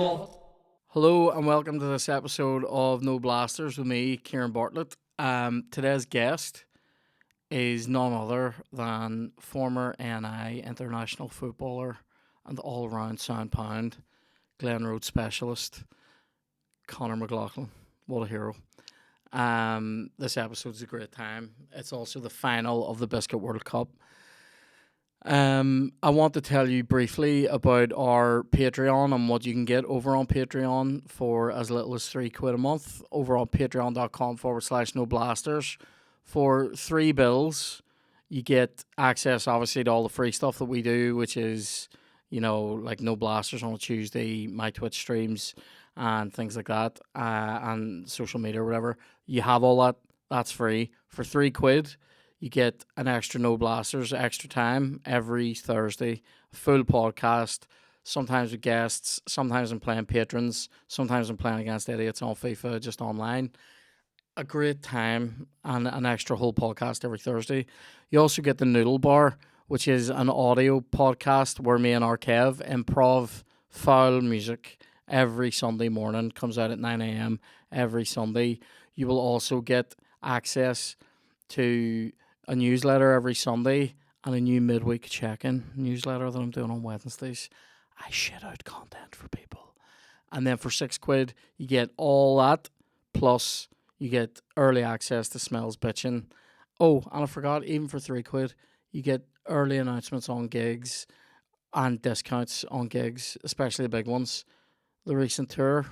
Hello and welcome to this episode of No Blasters with me, Kieran Bartlett. Today's guest is none other than former NI international footballer and all-round sound pound, Glen Road specialist, Conor McLaughlin. What a hero. This episode's a great time. It's also the final of the Biscuit World Cup. I want to tell you briefly about our Patreon and what you can get over on Patreon for as little as £3 a month over on patreon.com/noblasters. For £3, you get access obviously to all the free stuff that we do, which is, like No Blasters on a Tuesday, my Twitch streams and things like that, and social media or whatever. You have all that. That's free. For £3, you get an extra No Blasters, extra time every Thursday, full podcast, sometimes with guests, sometimes I'm playing patrons, sometimes I'm playing against idiots on FIFA, just online. A great time and an extra whole podcast every Thursday. You also get the Noodle Bar, which is an audio podcast where me and Arkev improv foul music every Sunday morning. Comes out at 9 a.m. every Sunday. You will also get access to a newsletter every Sunday and a new midweek check-in newsletter that I'm doing on Wednesdays. I shit out content for people. And then for £6, you get all that, plus you get early access to Smells Bitchin'. Oh, and I forgot, even for £3, you get early announcements on gigs and discounts on gigs, especially the big ones. The recent tour,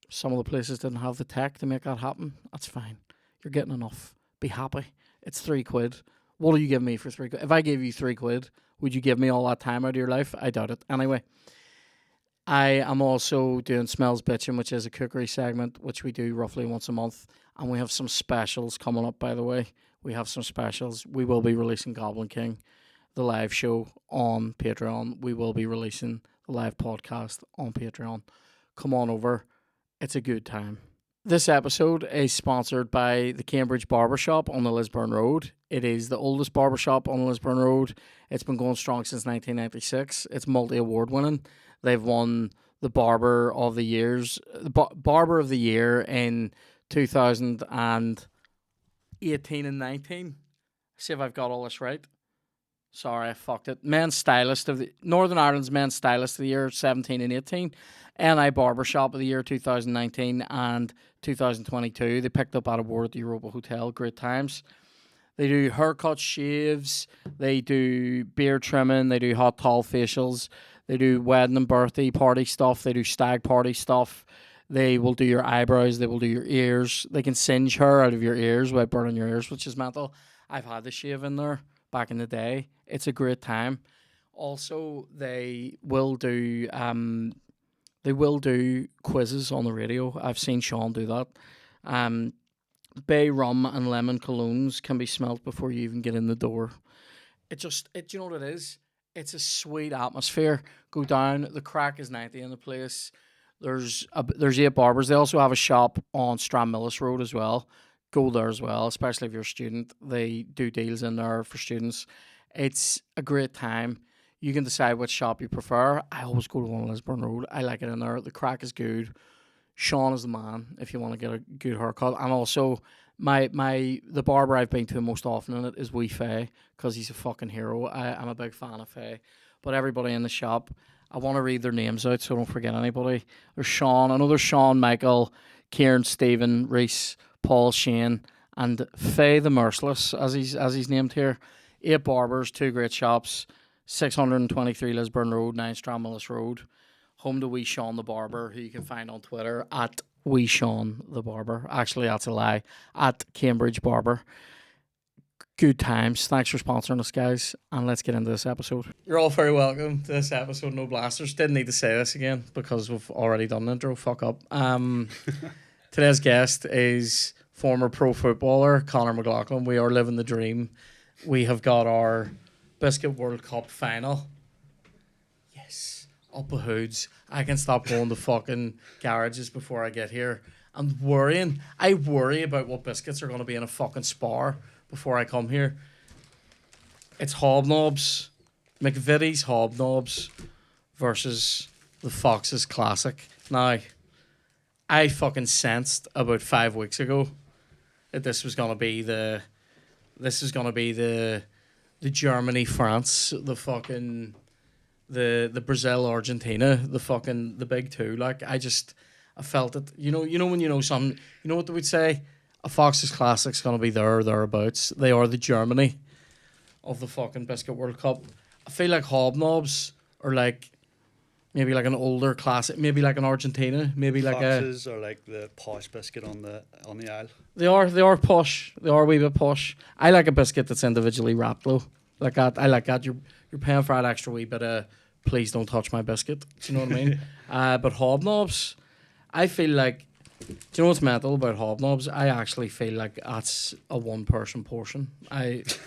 some of the places didn't have the tech to make that happen. That's fine. You're getting enough. Be happy. It's £3. What do you give me for £3? If I gave you £3, would you give me all that time out of your life? I doubt it. Anyway, I am also doing Smells Bitchin', which is a cookery segment, which we do roughly once a month. And we have some specials coming up, by the way. We have some specials. We will be releasing Goblin King, the live show, on Patreon. We will be releasing the live podcast on Patreon. Come on over. It's a good time. This episode is sponsored by the Cambridge Barbershop on the Lisburn Road. It is the oldest barbershop on the Lisburn Road. It's been going strong since 1996. It's multi-award winning. They've won the Barber of the Barber of the Year in 2018 and 19. See if I've got all this right. Sorry, I fucked it. Northern Ireland's Men's Stylist of the Year, 17 and 18. NI Barbershop of the Year, 2019 and 2022. They picked up that award at the Europa Hotel. Great times. They do haircuts, shaves. They do beard trimming. They do hot towel facials. They do wedding and birthday party stuff. They do stag party stuff. They will do your eyebrows. They will do your ears. They can singe hair out of your ears without burning your ears, which is mental. I've had the shave in there back in the day. It's a great time. Also, they will do quizzes on the radio. I've seen Sean do that. Bay rum and lemon colognes can be smelt before you even get in the door. Do you know what it is? It's a sweet atmosphere. Go down. The crack is 90 in the place. There's 8 barbers. They also have a shop on Stranmillis Road as well. Go there as well, especially if you're a student. They do deals in there for students. It's a great time. You can decide which shop you prefer. I always go to one on Lisburn Road. I like it in there. The crack is good. Sean is the man if you want to get a good haircut. And also, the barber I've been to most often in it is Wee Faye, because he's a fucking hero. I'm a big fan of Faye. But everybody in the shop, I want to read their names out so I don't forget anybody. There's Sean. I know there's Sean, Michael, Kieran, Stephen, Reese, Paul, Shane, and Faye the Merciless, as he's named here. 8 barbers, 2 great shops, 623 Lisburn Road, 9 Stranmillis Road. Home to Wee Sean the Barber, who you can find on Twitter at Wee Sean the Barber. Actually, that's a lie. At Cambridge Barber. Good times. Thanks for sponsoring us, guys. And let's get into this episode. You're all very welcome to this episode of No Blasters. Didn't need to say this again because we've already done the intro. Fuck up. Today's guest is former pro footballer Conor McLaughlin. We are living the dream. We have got our Biscuit World Cup final. Yes. Up the hoods. I can stop going to fucking garages before I get here. I'm worrying. I worry about what biscuits are going to be in a fucking spar before I come here. It's Hobnobs. McVitie's Hobnobs versus the Fox's Classic. Now, I fucking sensed about 5 weeks ago that this was gonna be the Germany France, the Brazil Argentina, the big two. Like I felt it. You know when you know something. You know what they would say? A Fox's Classic's gonna be thereabouts. They are the Germany of the fucking Biscuit World Cup. I feel like Hobnobs are like maybe like an older classic, maybe like an Argentina, maybe like Foxes are like the posh biscuit on the aisle. They are posh. They are a wee bit posh. I like a biscuit that's individually wrapped though. Like that. I like that. You're paying for that extra wee bit of please don't touch my biscuit. Do you know what I mean? But Hobnobs, I feel like. Do you know what's mental about Hobnobs? I actually feel like that's a one-person portion. It's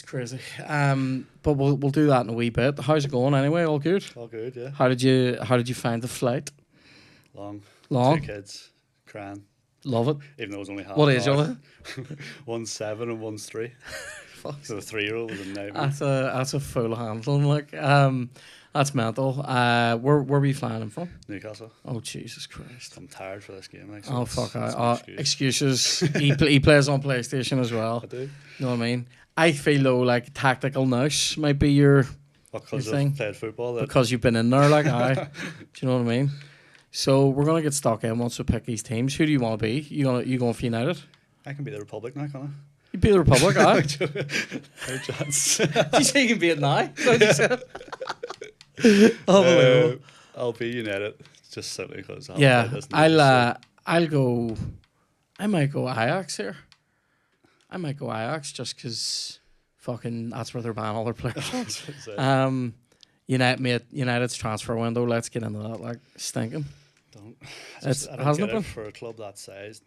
crazy. But we'll do that in a wee bit. How's it going anyway? All good? All good, yeah. How did you find the flight? Long. 2 kids, crying. Love it. Even though it was only half. What age are they? One's 7 and one's 3. So the 3-year-old was a nightmare. That's a full handling. Like that's mental. Where were you flying in from? Newcastle. Oh Jesus Christ! I'm tired for this game. Like, so excuses. he plays on PlayStation as well. I do. You know what I mean? I feel though like tactical nous might be your thing. I've played football. Because you've been in there, like do you know what I mean? So we're gonna get stuck in once we pick these teams. Who do you want to be? You going for United? I can be the Republic now, can't I? You be the Republic, No chance. Did you say you can be it now? Oh, I'll be United just simply because I'll go. I might go Ajax here. I might go Ajax just because fucking that's where they're buying all their players. United's transfer window. Let's get into that. Like stinking. I don't get it for a club that size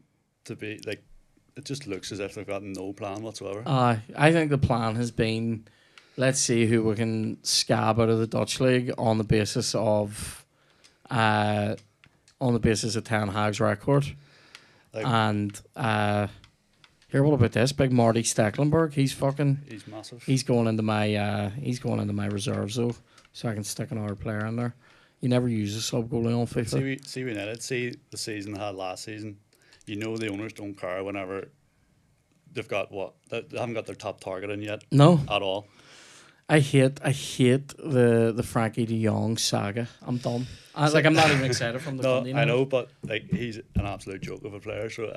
to be like. It just looks as if they've got no plan whatsoever. I think the plan has been, let's see who we can scab out of the Dutch league on the basis of Ten Hag's record. And here, what about this big Marty Stecklenburg? He's massive. He's going into my reserves though, so I can stick another player in there. You never use a sub goalie on FIFA. See United. See the season they had last season. You know the owners don't care whenever they've got they haven't got their top target in yet. No, at all. I hate the Frankie de Jong saga. I'm done. I'm not even excited from the. No, I know, but like he's an absolute joke of a player. So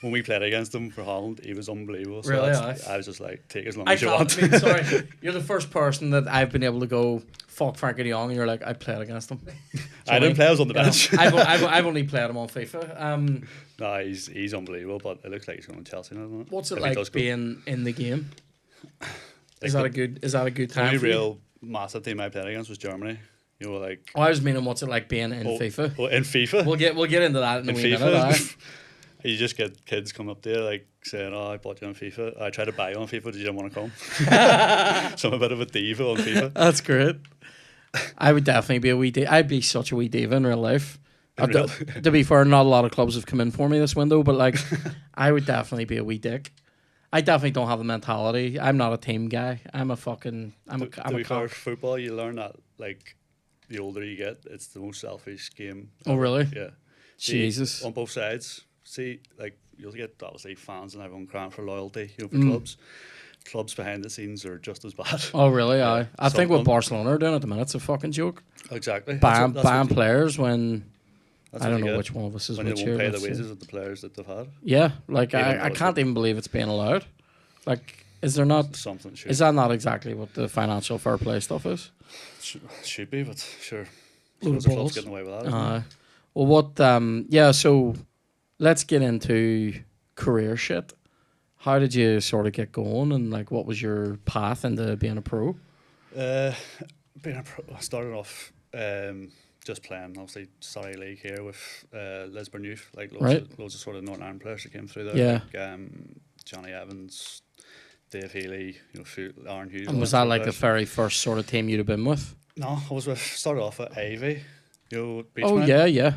when we played against him for Holland, he was unbelievable. So really, I was just like, take as long as you want. Sorry, you're the first person that I've been able to go fuck Frankie de Jong, and you're like, I played against him. I didn't play. I was on the bench. I've only played him on FIFA. No, he's unbelievable, but it looks like he's going to Chelsea now, doesn't it? What's it like being in the game? Is that a good time? The only real massive team I played against was Germany. You know, like. I was meaning, what's it like being in FIFA? Oh, in FIFA. We'll get into that in a wee FIFA, minute. You just get kids coming up there like saying, "Oh, I bought you on FIFA. I tried to buy you on FIFA, but you didn't want to come." So I'm a bit of a diva on FIFA. That's great. I would definitely be a wee diva. I'd be such a wee diva in real life. To be fair, not a lot of clubs have come in for me this window, but like, I would definitely be a wee dick. I definitely don't have the mentality. I'm not a team guy. I'm a cock. Football, you learn that like the older you get, it's the most selfish game. Oh really? Yeah. Jesus. On both sides. See, like you'll get obviously fans and everyone crying for loyalty, for clubs. Clubs behind the scenes are just as bad. Oh really? Yeah. I think what Barcelona are doing at the minute, it's a fucking joke. Exactly. Ban players when. I don't know which one of us is when which they here. Won't pay the wages of the players that they've had. Yeah, like I can't even believe it's being allowed. Like, is there not something? Is that not exactly what the financial fair play stuff is? Should be, but sure. The club's getting away with that. Well, what? Yeah. So, let's get into career shit. How did you sort of get going, and like, what was your path into being a pro? Being a pro, I started off. Just playing, obviously, Surrey League here with Lisburn Youth, like loads of sort of Northern Ireland players that came through there. Yeah. Like, Johnny Evans, Dave Healy, Aaron Hughes. And was that like the very first sort of team you'd have been with? No, I was started off at Ivy, Beachman. Oh yeah.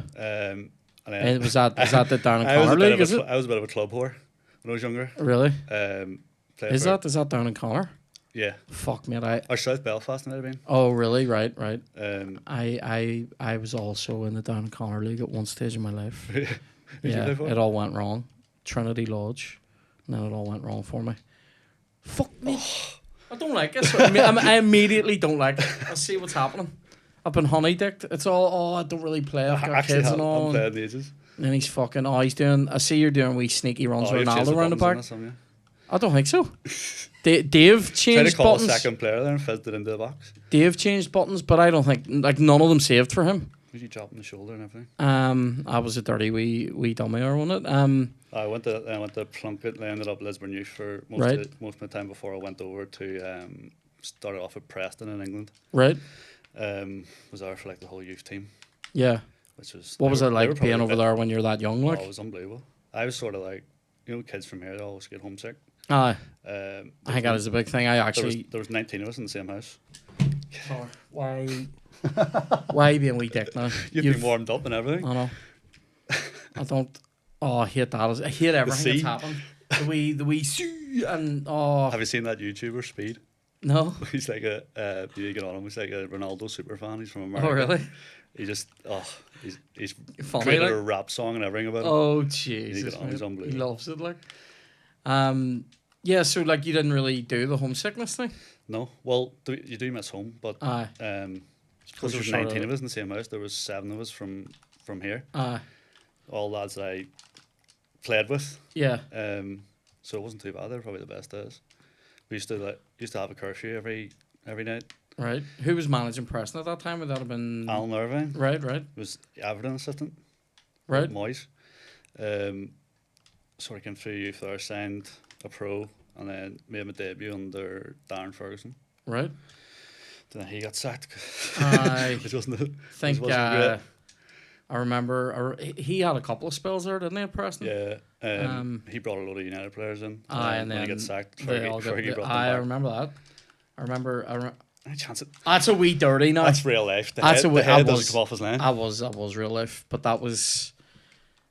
And was that the down in Connor League? I was a bit of a club whore when I was younger. Really? Is that down in Connor? Yeah. Fuck, mate. Or South Belfast might have been. Oh, really? Right. Um, I was also in the Down and Connor League at one stage in my life. Who'd you Yeah, play for? it all went wrong. Trinity Lodge. And then it all went wrong for me. Fuck me. I don't like it. So I immediately don't like it. I see what's happening. I've been honey-dicked. It's all, I don't really play. I've got kids and all. I'm playing the ages. And he's fucking, he's doing, I see you're doing wee sneaky runs with Ronaldo around the back. I don't think so. Dave changed buttons. Tried to call buttons. a second player there and fizzed it into the box. Dave changed buttons, but I don't think, like, none of them saved for him. Was you dropping the shoulder and everything? I was a dirty wee dummy, or wasn't it? I went to Plunkett. I ended up Lisburn Youth for most of my time before I went over to started off at Preston in England. Right. Was there for like the whole youth team. Yeah. Which was what was it like being over there when you're that young? Like, it was unbelievable. I was sort of like, kids from here, they always get homesick. I think that is a big thing. I actually there was 19 of us in the same house. Why are you being a wee dick now? You've been warmed up and everything. I know. I don't. I hate that. I hate everything that's happened. The wee and Have you seen that YouTuber Speed? No. He's like you get on him. He's like a Ronaldo super fan. He's from America. Oh really? He just he's funny, created like? a rap song and everything about it. Oh Jesus! He's unbelievable. He loves it, like. Yeah. So like, you didn't really do the homesickness thing. No. Well, you do miss home, but because there was 19 of us in the same house, there was 7 of us from here. All lads that I played with. Yeah. So it wasn't too bad. They were probably the best days. We used to have a curfew every night. Right. Who was managing Preston at that time? Would that have been Alan Irvine? Right. Was Everton assistant. Right. Moyes. Sort of came through youth there, signed a pro, and then made my debut under Darren Ferguson. Right. Then he got sacked. Which wasn't great. I remember he had a couple of spells there, didn't he, at Preston? Yeah. He brought a load of United players in. And then he got sacked. I remember that. I remember. Any chance it? That's a wee dirty now. That's real life. The head doesn't come off his line. I was real life, but that was.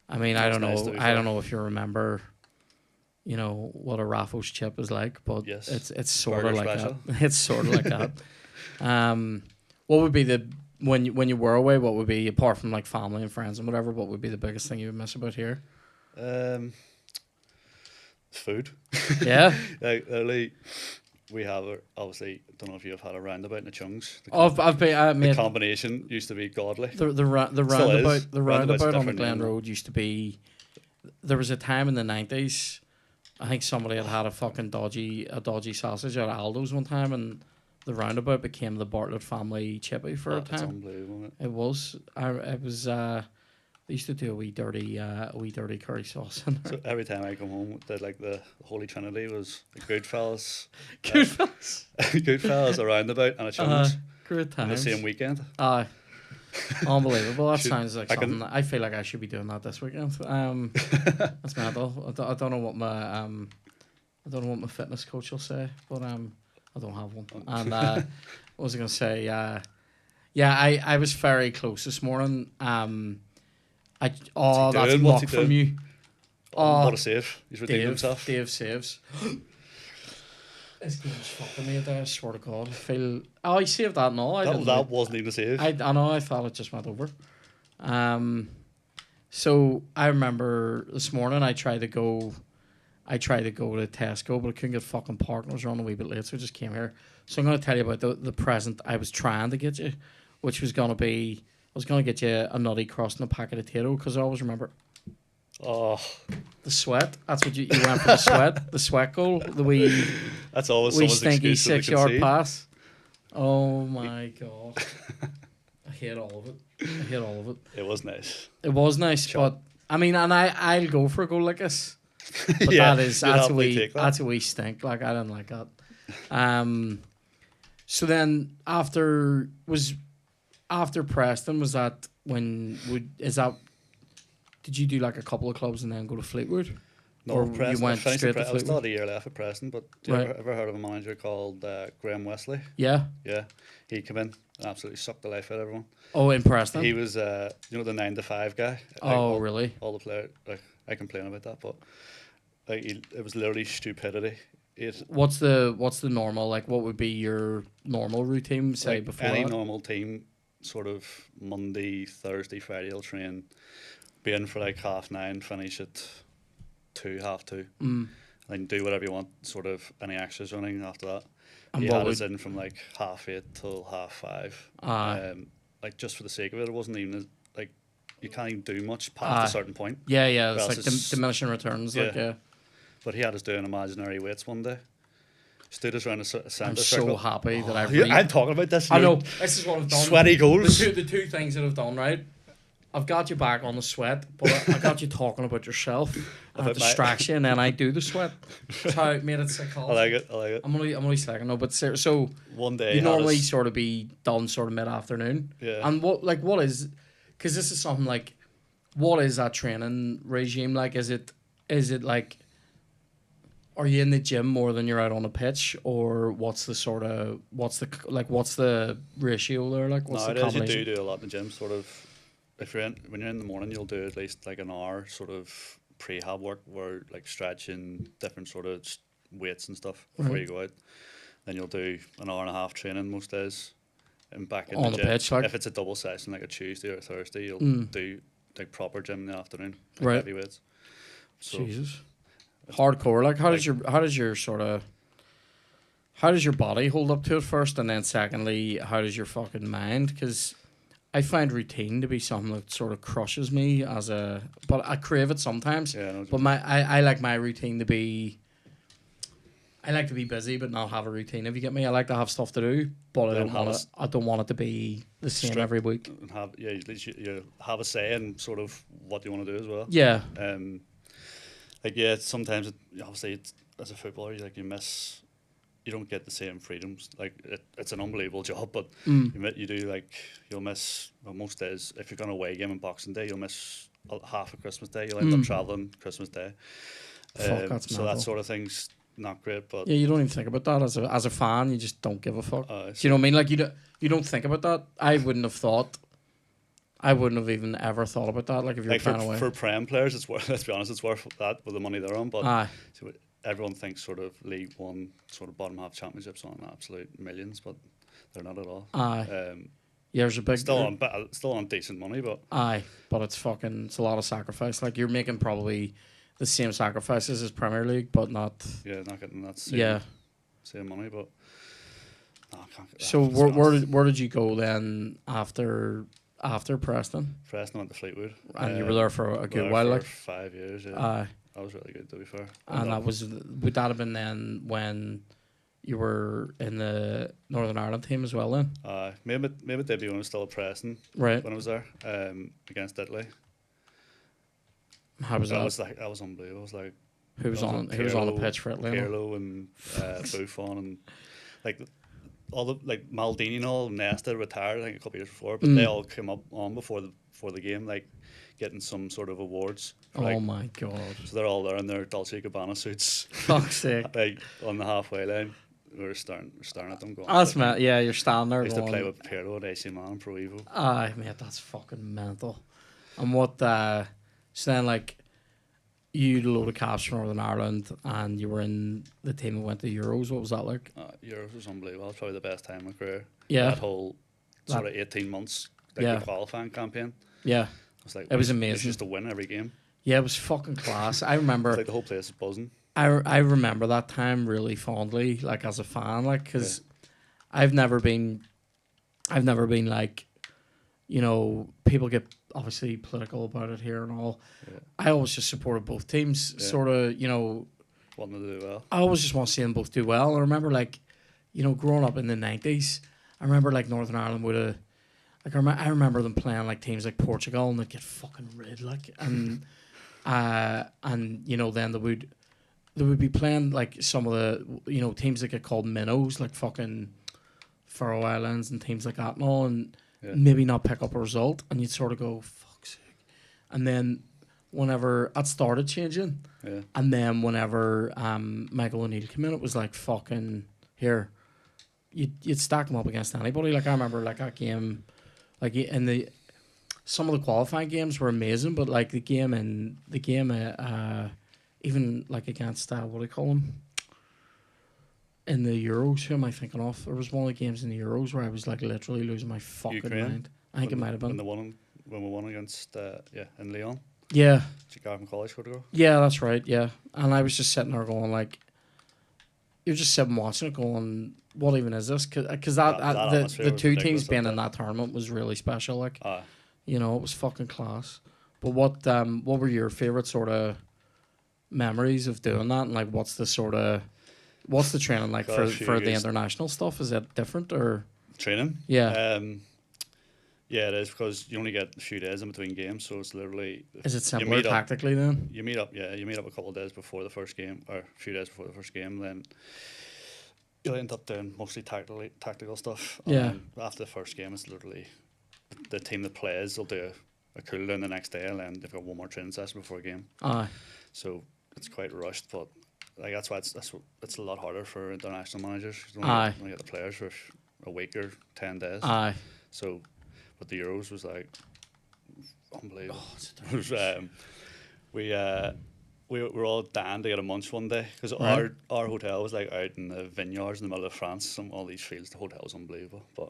I mean, I don't know. I don't know if you remember. What a Raffles chip is like, but yes. It's sort of like special. that. It's sort of like that. What would be when you were away? What would be, apart from like family and friends and whatever? What would be the biggest thing you would miss about here? Food. Yeah. Like literally, we have obviously. Don't know if you've had a roundabout in the Chungs. I've been. The combination used to be godly. The roundabout on the Glen Road used to be. There was a time in the 90s. I think somebody had a fucking dodgy sausage at Aldo's one time, and the roundabout became the Bartlett family chippy for a time. That's unbelievable. Isn't it? It was. It was. They used to do a wee dirty curry sauce in there. So every time I come home, the Holy Trinity was a Goodfellas, Goodfellas, a roundabout, and a Chunks. Great times. On the same weekend. Unbelievable. That sounds like something. I feel like I should be doing that this weekend. That's mental. I don't know what my fitness coach will say, but I don't have one. And what was I gonna say? I was very close this morning. That's luck from you. What a save! He's redeemed himself. Dave saves. This game's fucking me there, I swear to God. He saved that and all. That wasn't even a save. I know, I thought it just went over. So I remember this morning I tried to go to Tesco, but I couldn't get fucking parked and I was running a wee bit late, so I just came here. So I'm going to tell you about the present I was trying to get you, which was going to be, I was going to get you a nutty crust and a packet of potato, because I always remember... Oh, the sweat. That's what you went for. The sweat goal. The wee. That's always wee someone's stinky excuse 6-yard pass. Oh my God! I hate all of it. It was nice. It was nice, but I mean, and I'll go for a goal like this. But Yeah, that's a wee stink. Like, I didn't like that. So then after Preston, was that when did you do like a couple of clubs and then go to Fleetwood? No, or Preston, you went straight to I was still Fleetwood? a year left at Preston, but do you ever heard of a manager called Graham Wesley? Yeah. Yeah, he came in and absolutely sucked the life out of everyone. Oh, in Preston? He was, the 9 to 5 guy. Really? All the players, I complain about that, but it was literally stupidity. What's the normal, like, what would be your normal routine, say, like before any that? normal team, sort of Monday, Thursday, Friday, will train, be in for like 9:30, finish at 2, 2:30. Then do whatever you want, sort of any extras running after that. And You what had would us in from like 8:30 till 5:30. Like just for the sake of it, it wasn't even like you can't even do much past a certain point. Yeah, it's like diminishing returns. Yeah. Like, yeah. But he had us doing imaginary weights one day. Stood us around a centre I'm circle. so happy that I've I'm talking about this. I know, this is what I've done. Sweaty goals. The two things that I've done, right? I've got you back on the sweat, but I got you talking about yourself and distraction, and then I do the sweat. That's how I made it psychology. I like it. I'm only slacking, no, but so one day you normally sort of be done sort of mid-afternoon. Yeah. And what is, because this is something like, what is that training regime like? Is it like, are you in the gym more than you're out on a pitch, or what's the ratio there? Like, what's the combination? You do a lot in the gym, sort of. When you're in the morning, you'll do at least like an hour sort of prehab work, where like stretching, different sort of weights and stuff before you go out. Then you'll do an hour and a half training most days, and back in on the the gym. pitch. Like, if it's a double session, like a Tuesday or a Thursday, you'll do like proper gym in the afternoon, like heavy weights. So, Jesus, hardcore. Like, how does your body hold up to it first, and then secondly, how does your fucking mind? Because I find routine to be something that sort of crushes me but I crave it sometimes. Yeah, no, but I like my routine to be. I like to be busy, but not have a routine. If you get me, I like to have stuff to do, but I don't want it to be the same every week. And at least you have a say in sort of what you want to do as well. Yeah. Sometimes obviously as a footballer, you don't get the same freedoms. Like it's an unbelievable job, but you'll miss most days. If you're going away game on Boxing Day, you'll miss half of Christmas Day. You'll end up traveling Christmas Day. So that sort of thing's not great. But yeah, you don't even think about that as a fan. You just don't give a fuck. Do you know what I mean? Like you don't think about that. I wouldn't have even ever thought about that. Like if you're playing away for Prem players, it's worth. Let's be honest, it's worth that with the money they're on. But everyone thinks sort of League One, sort of bottom half championships on absolute millions, but they're not at all. There's a big still on decent money, but but it's a lot of sacrifice. Like you're making probably the same sacrifices as Premier League, but not not getting that same money. But so where did you go then after Preston? Preston went to Fleetwood, and you were there for a good while, like 5 years. Yeah. That was really good, to be fair. And would that have been then when you were in the Northern Ireland team as well then? Maybe debut when I was still at Preston. Right. When I was there, against Italy. How was that? That was unbelievable. It was like who was on the pitch for Italy? Pirlo and Buffon and like all the like Maldini and all. Nesta retired I think a couple of years before, but they all came up on before the game, like getting some sort of awards. Oh my god! So they're all there in their Dolce & Gabbana suits. Fuck's sake! Like on the halfway line, we were staring at them going. That's mad. Yeah, you're standing there. I used to play with Pirlo at AC Milan Pro Evo. Mate, that's fucking mental. And what? So then, like, you had a load of caps from Northern Ireland, and you were in the team that went to Euros. What was that like? Euros was unbelievable. It was probably the best time of my career. Yeah. That whole sort of 18 months, like the qualifying campaign. Yeah. It was amazing. It was just to win every game. Yeah, it was fucking class. I remember. It's like the whole place is buzzing. I remember that time really fondly, like as a fan, like because I've never been like, you know, people get obviously political about it here and all. Yeah. I always just supported both teams, sort of, you know. Wanting to do well. I always just want to see them both do well. I remember, like, you know, growing up in the 90s, I remember like Northern Ireland would have. Like I remember them playing like teams like Portugal and they'd get fucking rid, like, and you know then they would be playing like some of the, you know, teams that get called minnows, like fucking Faroe Islands and teams like that and all, and maybe not pick up a result, and you'd sort of go fuck's sake. And then whenever that started changing, and then whenever Michael O'Neill came in, it was like fucking here, you'd stack them up against anybody. Like I remember like that game. Like in some of the qualifying games were amazing, but like the game even like against what do you call them? in the Euros. Who am I thinking of? There was one of the games in the Euros where I was like literally losing my fucking Ukraine? mind. I think it might have been. When we won against in Lyon. Yeah. Gareth McCauley scored a goal. Yeah, that's right. Yeah, and I was just sitting there going like, you're just sitting watching it, going, what even is this? Because the two teams being in that tournament was really special. Like, you know, it was fucking class. But what were your favorite sort of memories of doing that? And like, what's the training like for the international stuff? Is it different or training? Yeah. Yeah, it is, because you only get a few days in between games, so it's literally. Is it simpler tactically then? You meet up a couple of days before the first game, or a few days before the first game. Then you'll end up doing mostly tactical stuff. Yeah. After the first game, it's literally the team that plays will do a cool down the next day, and then they've got one more training session before a game. So it's quite rushed, but like that's why it's a lot harder for international managers. You don't get the players for a week or 10 days. So. But the Euros was like unbelievable. We were all dying to get a munch one day, because our hotel was like out in the vineyards in the middle of France. All these fields, the hotel was unbelievable. But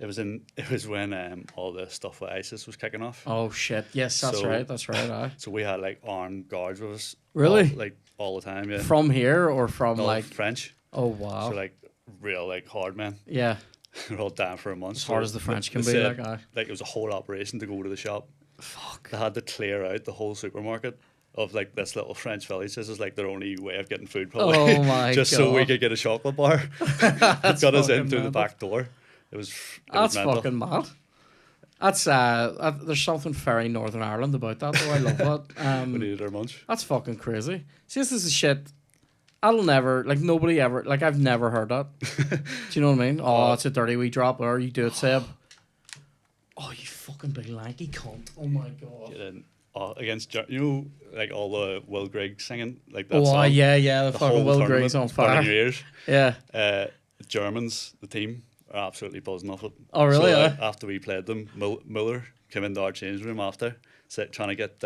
it was when all the stuff with ISIS was kicking off. Oh shit! Yes, that's right. So we had like armed guards with us. Really? All the time. Yeah. From here or from like French? Oh wow! So like real hard men. Yeah. We're all down for a month. As hard as the French can be, like it was a whole operation to go to the shop. Fuck. They had to clear out the whole supermarket of like this little French village. This is like their only way of getting food, probably. Oh my Just God. so we could get a chocolate bar. It got us in through the back door. That's fucking mad. That's there's something very Northern Ireland about that, though. I love that. We needed our munch. That's fucking crazy. See, this is shit. I'll never, like, nobody ever, like, I've never heard that. Do you know what I mean? Oh, it's a dirty wee drop, or you do it, Seb. Oh, you fucking big lanky cunt. Oh my God. Get in. Against, you know, like all the Will Grigg singing, like that song. Yeah, the fucking Will Grigg's on fire. Your ears. Yeah. Germans, the team, are absolutely buzzing off it. Oh, really? So, after we played them, Muller came into our change room after, trying to get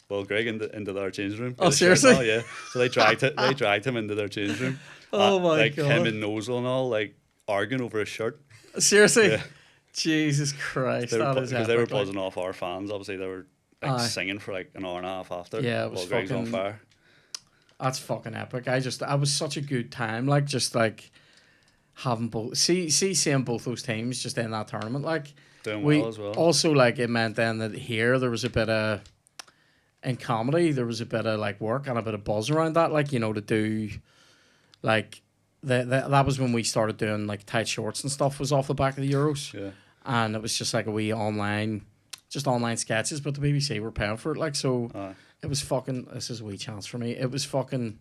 Will Grigg into their change room. Oh, seriously? Oh, yeah. So they dragged him into their change room. Oh my God. Like him and Nozel and all, like arguing over his shirt. Seriously? Yeah. Jesus Christ, that is epic. Because they were buzzing off our fans. Obviously, they were like singing for like an hour and a half after. Yeah, it was Will Grigg's on fire. That's fucking epic. I was such a good time, like, just like having seeing both those teams just in that tournament, like doing well as well. Also, like, it meant then that here there was a bit of, in comedy, there was a bit of like work and a bit of buzz around that, like, you know, to do like that was when we started doing like tight shorts and stuff, was off the back of the Euros. Yeah. And it was just like a wee online sketches, but the BBC were paying for it, like, so it was fucking, this is a wee chance for me. It was fucking,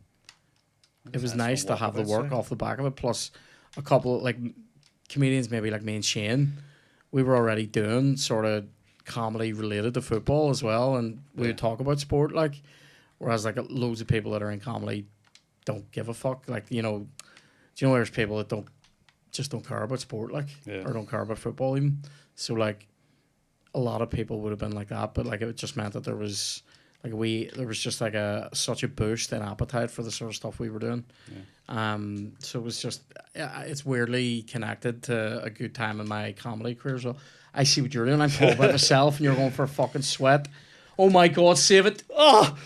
it was nice to have the work off the back of it, plus a couple like comedians, maybe like me and Shane, we were already doing sort of comedy related to football as well, and we would talk about sport, like, whereas like loads of people that are in comedy don't give a fuck, like, you know, do you know there's people that don't care about sport, like, or don't care about football even, so like a lot of people would have been like that, but like it just meant that there was just like such a boost in appetite for the sort of stuff we were doing. So it was just, it's weirdly connected to a good time in my comedy career as well. I see what you're doing. I'm talking about myself and you're going for a fucking sweat. Oh my God, save it. Oh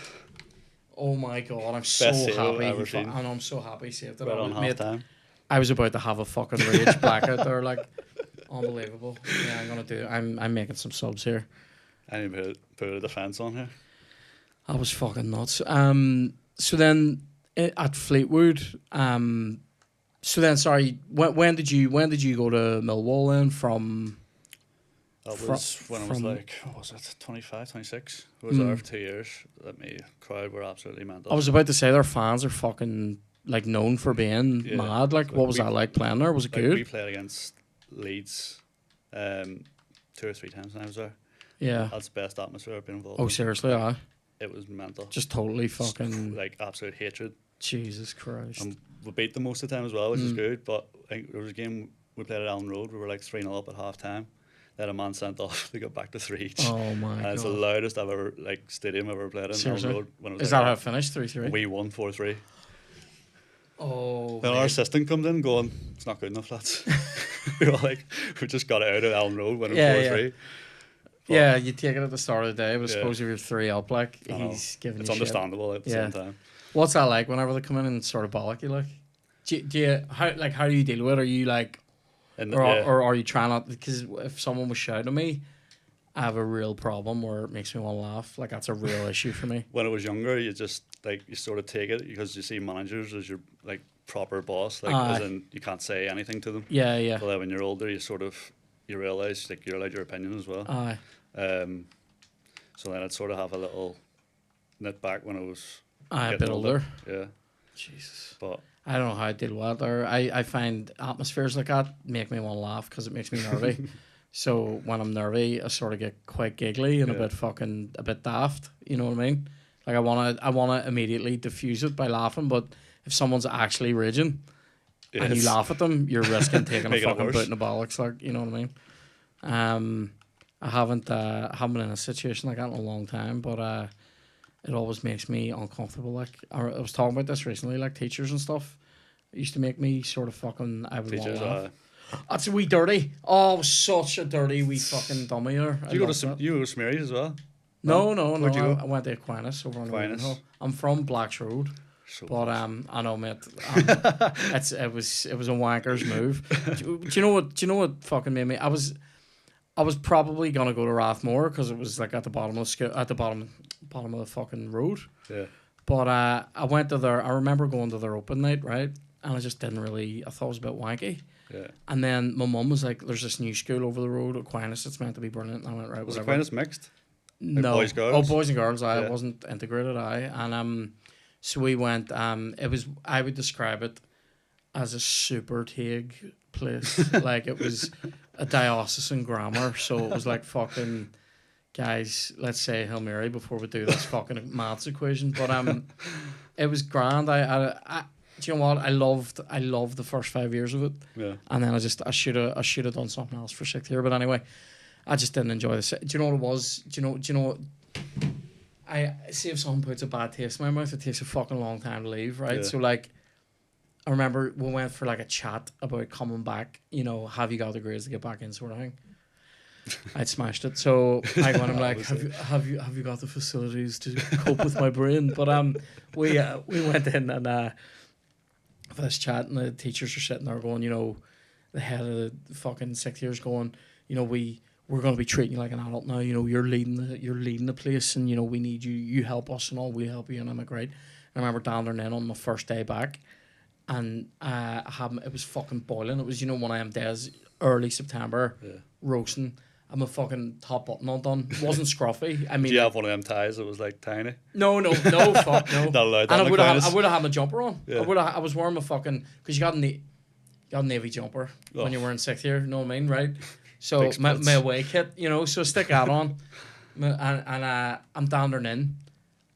my God, I'm so happy. I'm so happy he saved it. Right on half time. I was about to have a fucking rage blackout there, like, unbelievable. Yeah, I'm making some subs here. I need to put a defence on here. That was fucking nuts. So then at Fleetwood, sorry, when did you go to Millwall then from? That was when I was like, what was it, 25, 26? I was there for 2 years. Crowd were absolutely mental. I was about to say their fans are fucking like known for being mad. Like, what was that like playing there? Was it good? We played against Leeds 2 or 3 times when I was there. Yeah. That's the best atmosphere I've been involved in. Oh, seriously, It was mental. Just totally fucking... like, absolute hatred. Jesus Christ. And we beat them most of the time as well, which is good, but I think there was a game we played at Allen Road, we were like 3-0 up at half-time. They had a man sent off, they got back to 3 each. Oh my God. It's the loudest stadium I've ever played in. Seriously? Allen Road. When it was is that how it finished, 3-3? We won 4-3. Oh, Then our assistant comes in going, it's not good enough, lads. We were like, we just got it out of Elm Road, winning 4-3. Yeah, you take it at the start of the day, but I Yeah. suppose if you're 3 up, like, I know. he's giving It's you shit. understandable at the same time. What's that like whenever they come in and sort of bollock you, like? How do you deal with it? Are you like, or are you trying not? Because if someone was shouting at me, I have a real problem where it makes me want to laugh. Like, that's a real issue for me. When I was younger, you just, like, you sort of take it because you see managers as your, like, proper boss. Like, as in, you can't say anything to them. Yeah. But then when you're older, you realise, like, you're allowed your opinion as well. So then I'd sort of have a little nit back when I was a bit older. Yeah. Jesus. But I don't know how I deal with it. Or I find atmospheres like that make me want to laugh because it makes me nervy. So when I'm nervy, I sort of get quite giggly and a bit daft. You know what I mean? Like, I wanna immediately diffuse it by laughing. But if someone's actually raging and you laugh at them, you're risking taking a fucking boot in the bollocks. Like, you know what I mean? I haven't been in a situation like that in a long time, but it always makes me uncomfortable. Like, I was talking about this recently, like teachers and stuff. It used to make me sort of fucking. I would want to laugh. That's a wee dirty. Oh, such a dirty wee fucking dummy. You go to Smeary's as well? No. I went to Aquinas over on Ravenhill. I'm from Blacks Road. So but I know, mate. It was a wanker's move. Do you know what fucking made me? I was probably gonna go to Rathmore because it was like at the bottom of the bottom of the fucking road. Yeah. But I went to their. I remember going to their open night, right? And I just didn't really. I thought it was a bit wanky. Yeah. And then my mum was like, "There's this new school over the road, Aquinas. It's meant to be brilliant." And I went, "Right." Was whatever. Aquinas mixed? No. Like boys, girls? Oh, boys and girls. I wasn't integrated. And so we went. It was. I would describe it as a super Teague place. Like, it was a diocesan grammar. So it was like, fucking, guys, let's say Hail Mary before we do this fucking maths equation. But it was grand. I do you know what? I loved the first 5 years of it. Yeah. And then I should have done something else for 6th year. But anyway, I just didn't enjoy this. Do you know what it was? Do you know what? I see, if someone puts a bad taste in my mouth, it takes a fucking long time to leave, right? Yeah. So, like, I remember we went for like a chat about coming back. You know, have you got the grades to get back in, sort of thing. I'd smashed it. So I went. I'm like, have you got the facilities to cope with my brain? But we went in and for this chat, and the teachers are sitting there going, you know, the head of the fucking 6th year's going, you know, we're going to be treating you like an adult now. You know, you're leading the place, and you know, we need you. You help us, and all, we help you. And I'm like, right. And I remember dandering in on my first day back, and it was fucking boiling. It was, you know, one of them days, early September, roasting. I'm a fucking top button undone. It wasn't scruffy. I mean, do you have one of them ties that was like tiny? No, fuck no. Not allowed. And I would have had my jumper on. Yeah. I was wearing my fucking, because you got a navy jumper when you're wearing 6th year. You know what I mean, right? So my away kit, you know. So stick that on, and I'm dandering in,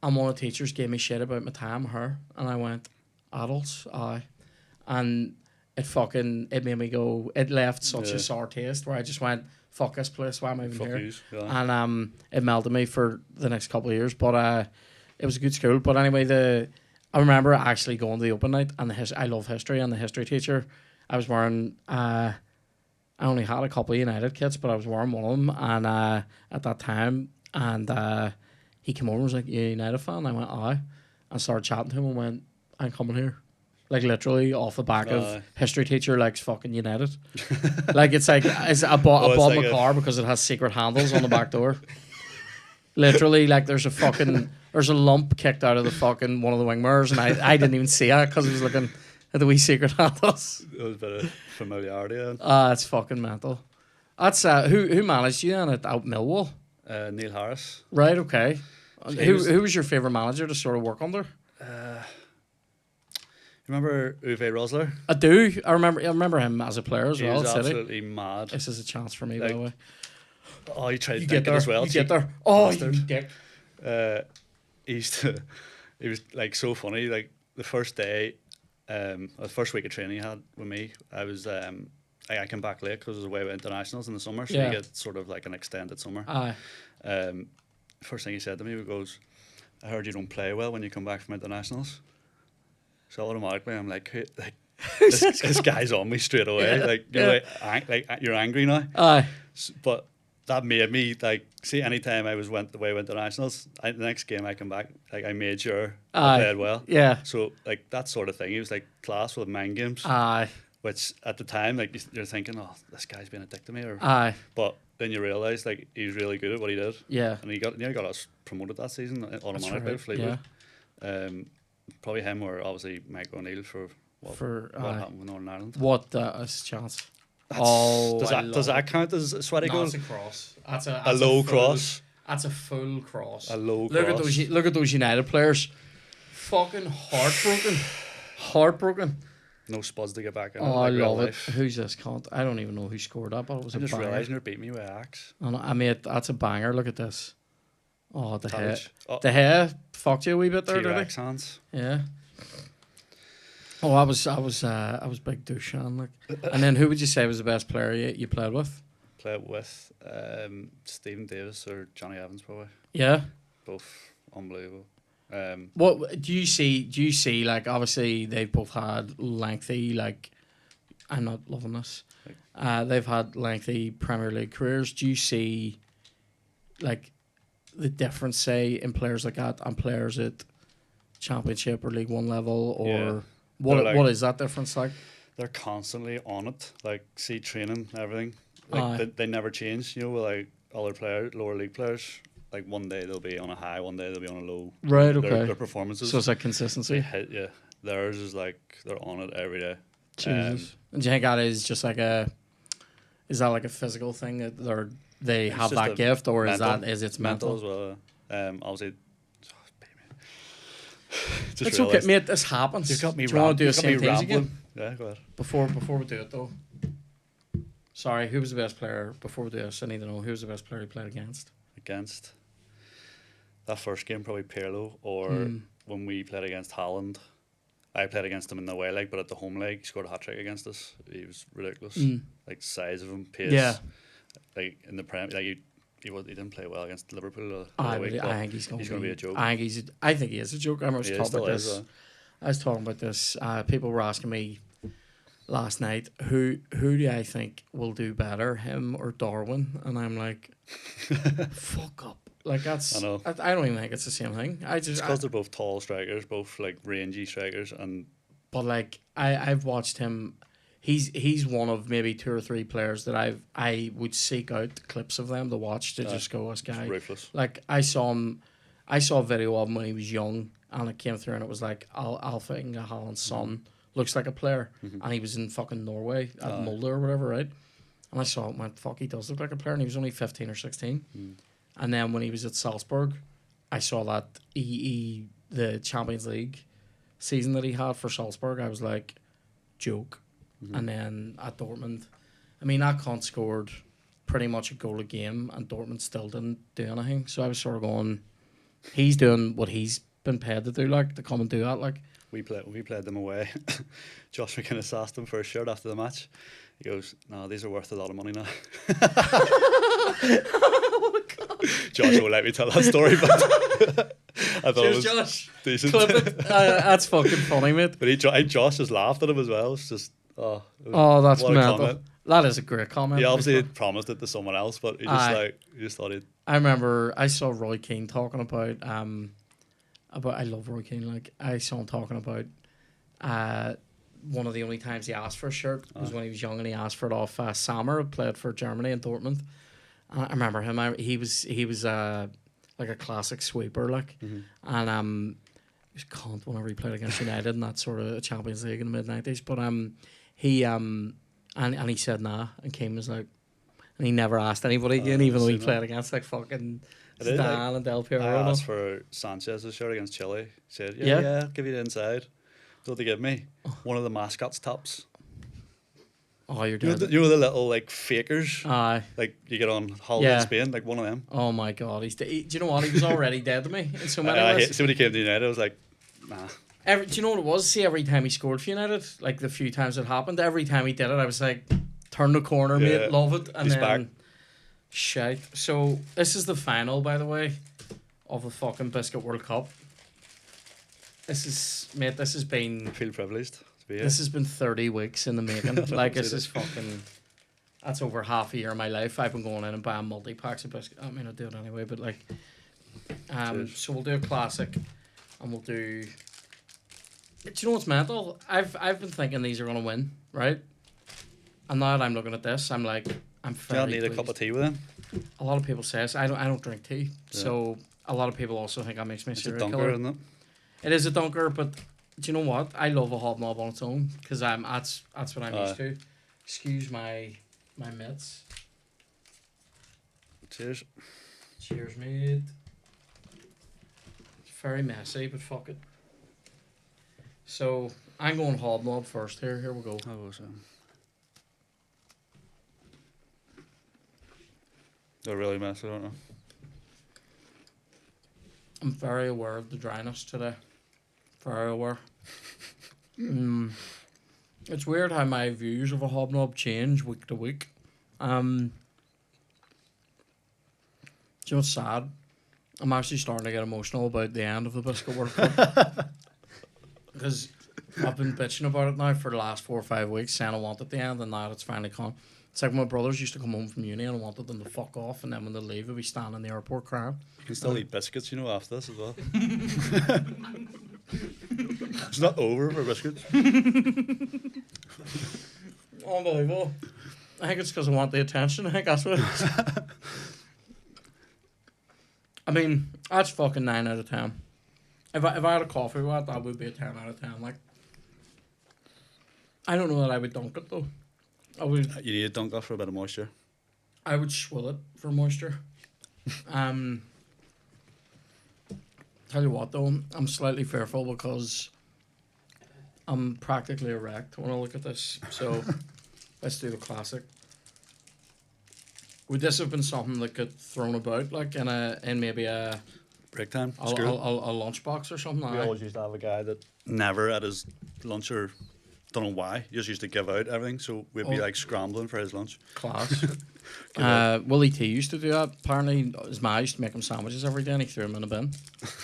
and one of the teachers gave me shit about my time, her, and I went, adults, aye, and it made me go. It left such a sour taste where I just went, fuck this place, why am I even here? And it melted me for the next couple of years. But it was a good school. But anyway, I remember actually going to the open night, and I love history, and the history teacher, I was wearing I only had a couple of United kits, but I was wearing one of them, and at that time, and he came over and was like, "You a United fan?" And I went, "Aye," and started chatting to him and went, "I'm coming here." Like, literally off the back of history teacher likes fucking United. Like, I bought my car because it has secret handles on the back door. Literally, like, there's a lump kicked out of the fucking one of the wing mirrors, and I didn't even see it because I was looking at the wee secret handles. It was a bit of familiarity. It's fucking mental. That's who managed you then at Millwall? Neil Harris. Right. Okay. So who was your favourite manager to sort of work under? Remember Uwe Rosler? I do. I remember him as a player as well. He was City. Absolutely mad. This is a chance for me, by the way. Oh, you tried to get there as well. You get there. Oh, you dick. He was like so funny. Like the first day, the first week of training he had with me, I was I came back late because I was away with internationals in the summer, so you get sort of like an extended summer. First thing he said to me, he goes, "I heard you don't play well when you come back from internationals." So automatically I'm like, this guy's on me straight away. Yeah, Like, you know, like you're angry now. Aye. But that made me like see. Anytime I went away internationals, the next game I come back, like I made sure I played well. Yeah. So like that sort of thing. He was like class with mind games. Aye. Which at the time, like you're thinking, oh, this guy's being a dick to me, or Aye. but then you realise like he's really good at what he did. Yeah. And he got us promoted that season automatically. right, Fleetwood. Probably him or obviously Mike O'Neill for what happened with Northern Ireland. What is chance? Does that count as a sweaty goal? That's a cross. That's a low cross. That's a full cross. A low look cross. Look at those United players. Fucking heartbroken. No spuds to get back in. Oh, I love it. Who's this cunt? I don't even know who scored that, but it was I a just banger. realised you beat me with axe. I mean, that's a banger. Look at this. Oh, the hair. Oh. The hair fucked you a wee bit there, did T-Rex hands. Yeah. Oh, I was big Dushan, like. And then who would you say was the best player you played with? Played with Stephen Davis or Johnny Evans probably. Yeah. Both unbelievable. What do you see? Do you see like obviously they've both had lengthy like I'm not loving this. They've had lengthy Premier League careers. Do you see like the difference say in players like that and players at Championship or League One level or? Yeah. What is that difference like? They're constantly on it, like training, everything. Like they never change. You know, with like other players, lower league players. Like one day they'll be on a high, one day they'll be on a low. Right. Okay. Their performances. So it's like consistency. Yeah. Theirs is like they're on it every day. Jesus. And do you think that is just like is that like a physical thing that they have that gift, or is it's mental as well? Obviously. It's okay, mate. This happens. You got me. Do you want to do the same things again? Yeah, go ahead. Before we do it though. Sorry, who was the best player? Before we do this, I need to know who was the best player you played against. Against that first game, probably Pirlo, or when we played against Holland. I played against him in the away leg, but at the home leg, he scored a hat trick against us. He was ridiculous. Like size of him, pace. Yeah. Like in the Prem, like he didn't play well against Liverpool. I think he's going to be a joke. I think he is a joke. I was talking about this. I was talking about this. People were asking me last night, who do I think will do better, him or Darwin? And I'm like, fuck up. Like that's. I know. I don't even think it's the same thing. It's because they're both tall strikers, both like rangy strikers, and. But like I've watched him. He's one of maybe 2 or 3 players that I would seek out clips of them to watch to just go, this guy. Ruthless. Like I saw a video of him when he was young, and it came through, and it was like Alpha Inga Haaland's son looks like a player, and he was in fucking Norway at Molde or whatever, right? And I saw it and went, fuck, he does look like a player, and he was only 15 or 16. And then when he was at Salzburg, I saw that the Champions League season that he had for Salzburg, I was like, joke. And then at Dortmund, I mean, that cunt scored pretty much a goal a game, and Dortmund still didn't do anything. So I was sort of going, he's doing what he's been paid to do, like to come and do that. Like we played them away. Josh McInnes asked him for a shirt after the match. He goes, "No, these are worth a lot of money now." Oh God. Josh won't let me tell that story, but I thought it was Josh. Decent. Clip it. That's fucking funny, mate. But Josh just laughed at him as well. It's just that's mental. That is a great comment. He obviously had promised it to someone else, but he just thought he'd. I remember I saw Roy Keane talking about I love Roy Keane. Like I saw him talking about one of the only times he asked for a shirt was when he was young, and he asked for it off Sammer, who played for Germany and Dortmund. I remember him. He was like a classic sweeper, like, and he was cunt whenever he played against United in that sort of Champions League in the mid-90s. But he and he said nah, and Keane was like, and he never asked anybody again, even though he played against like fucking Zidane and Del Piero. I asked for Sanchez's shirt against Chile. He said, yeah, I'll give you the inside. What did they give me? One of the mascots tops. Oh, you're dead. You know the little like fakers? Aye. Like you get on holiday in Spain, like one of them. Oh my God, do you know what? He was already dead to me in so many ways. See when he came to United, I was like, nah. Do you know what it was? See, every time he scored for United, like the few times it happened, every time he did it, I was like, turn the corner, mate, love it. And he's then, back. Shite. So, this is the final, by the way, of the fucking Biscuit World Cup. Mate, this has been I feel privileged to be here. This has been 30 weeks in the making. Like, this See is fucking... That's over half a year of my life. I've been going in and buying multi-packs of biscuits. I mean, I do it anyway, but, like... Cheers. So we'll do a classic, and we'll do... Do you know what's mental? I've been thinking these are going to win, right? And now that I'm looking at this, I'm like... I'm Do you not very need a cup of tea with him? A lot of people say this. I don't drink tea. Yeah. So, a lot of people also think that makes me a It's a serial dunker, killer. isn't it? It is a dunker, but do you know what? I love a hobnob on its own because that's what I'm used to. Excuse my mitts. Cheers. Cheers, mate. It's very messy, but fuck it. So I'm going hobnob first. Here we go. Oh, so. They're really messy, aren't they? I'm very aware of the dryness today. Very aware. It's weird how my views of a hobnob change week to week. Do you know what's sad? I'm actually starting to get emotional about the end of the Biscuit World Cup. Because I've been bitching about it now for the last 4 or 5 weeks, saying I wanted the end, and now it's finally come. It's like my brothers used to come home from uni and I wanted them to fuck off, and then when they leave, I'd be standing in the airport crying. You can still eat biscuits, you know, after this as well. It's not over for biscuits. Unbelievable. I think it's because I want the attention. I think that's what it is. I mean, that's fucking 9 out of 10. If I had a coffee with that would be a 10 out of 10. Like, I don't know that I would dunk it though. You need to dunk that for a bit of moisture. I would swill it for moisture. Tell you what though, I'm slightly fearful because I'm practically erect when I look at this. So let's do the classic. Would this have been something that got thrown about, like in maybe a Break time. a School. lunchbox or something? We Aye. always used to have a guy that never at his lunch, or don't know why, he just used to give out everything, so we'd be like scrambling for his lunch. Class. Willie T used to do that. Apparently, his ma used to make him sandwiches every day, and he threw them in a bin.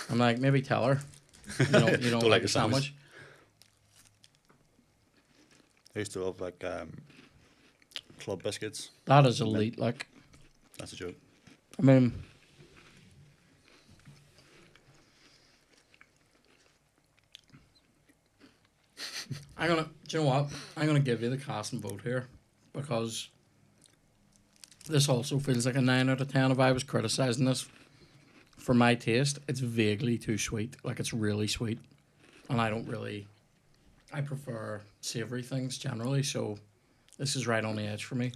I'm like, maybe tell her. You don't like a sandwich. I used to have like club biscuits. That is elite. Like, That's a joke. I mean, do you know what? I'm gonna give you the cast and vote here because this also feels like a 9 out of 10. If I was criticizing this, for my taste, it's vaguely too sweet. Like, it's really sweet, and I prefer savoury things generally. So this is right on the edge for me.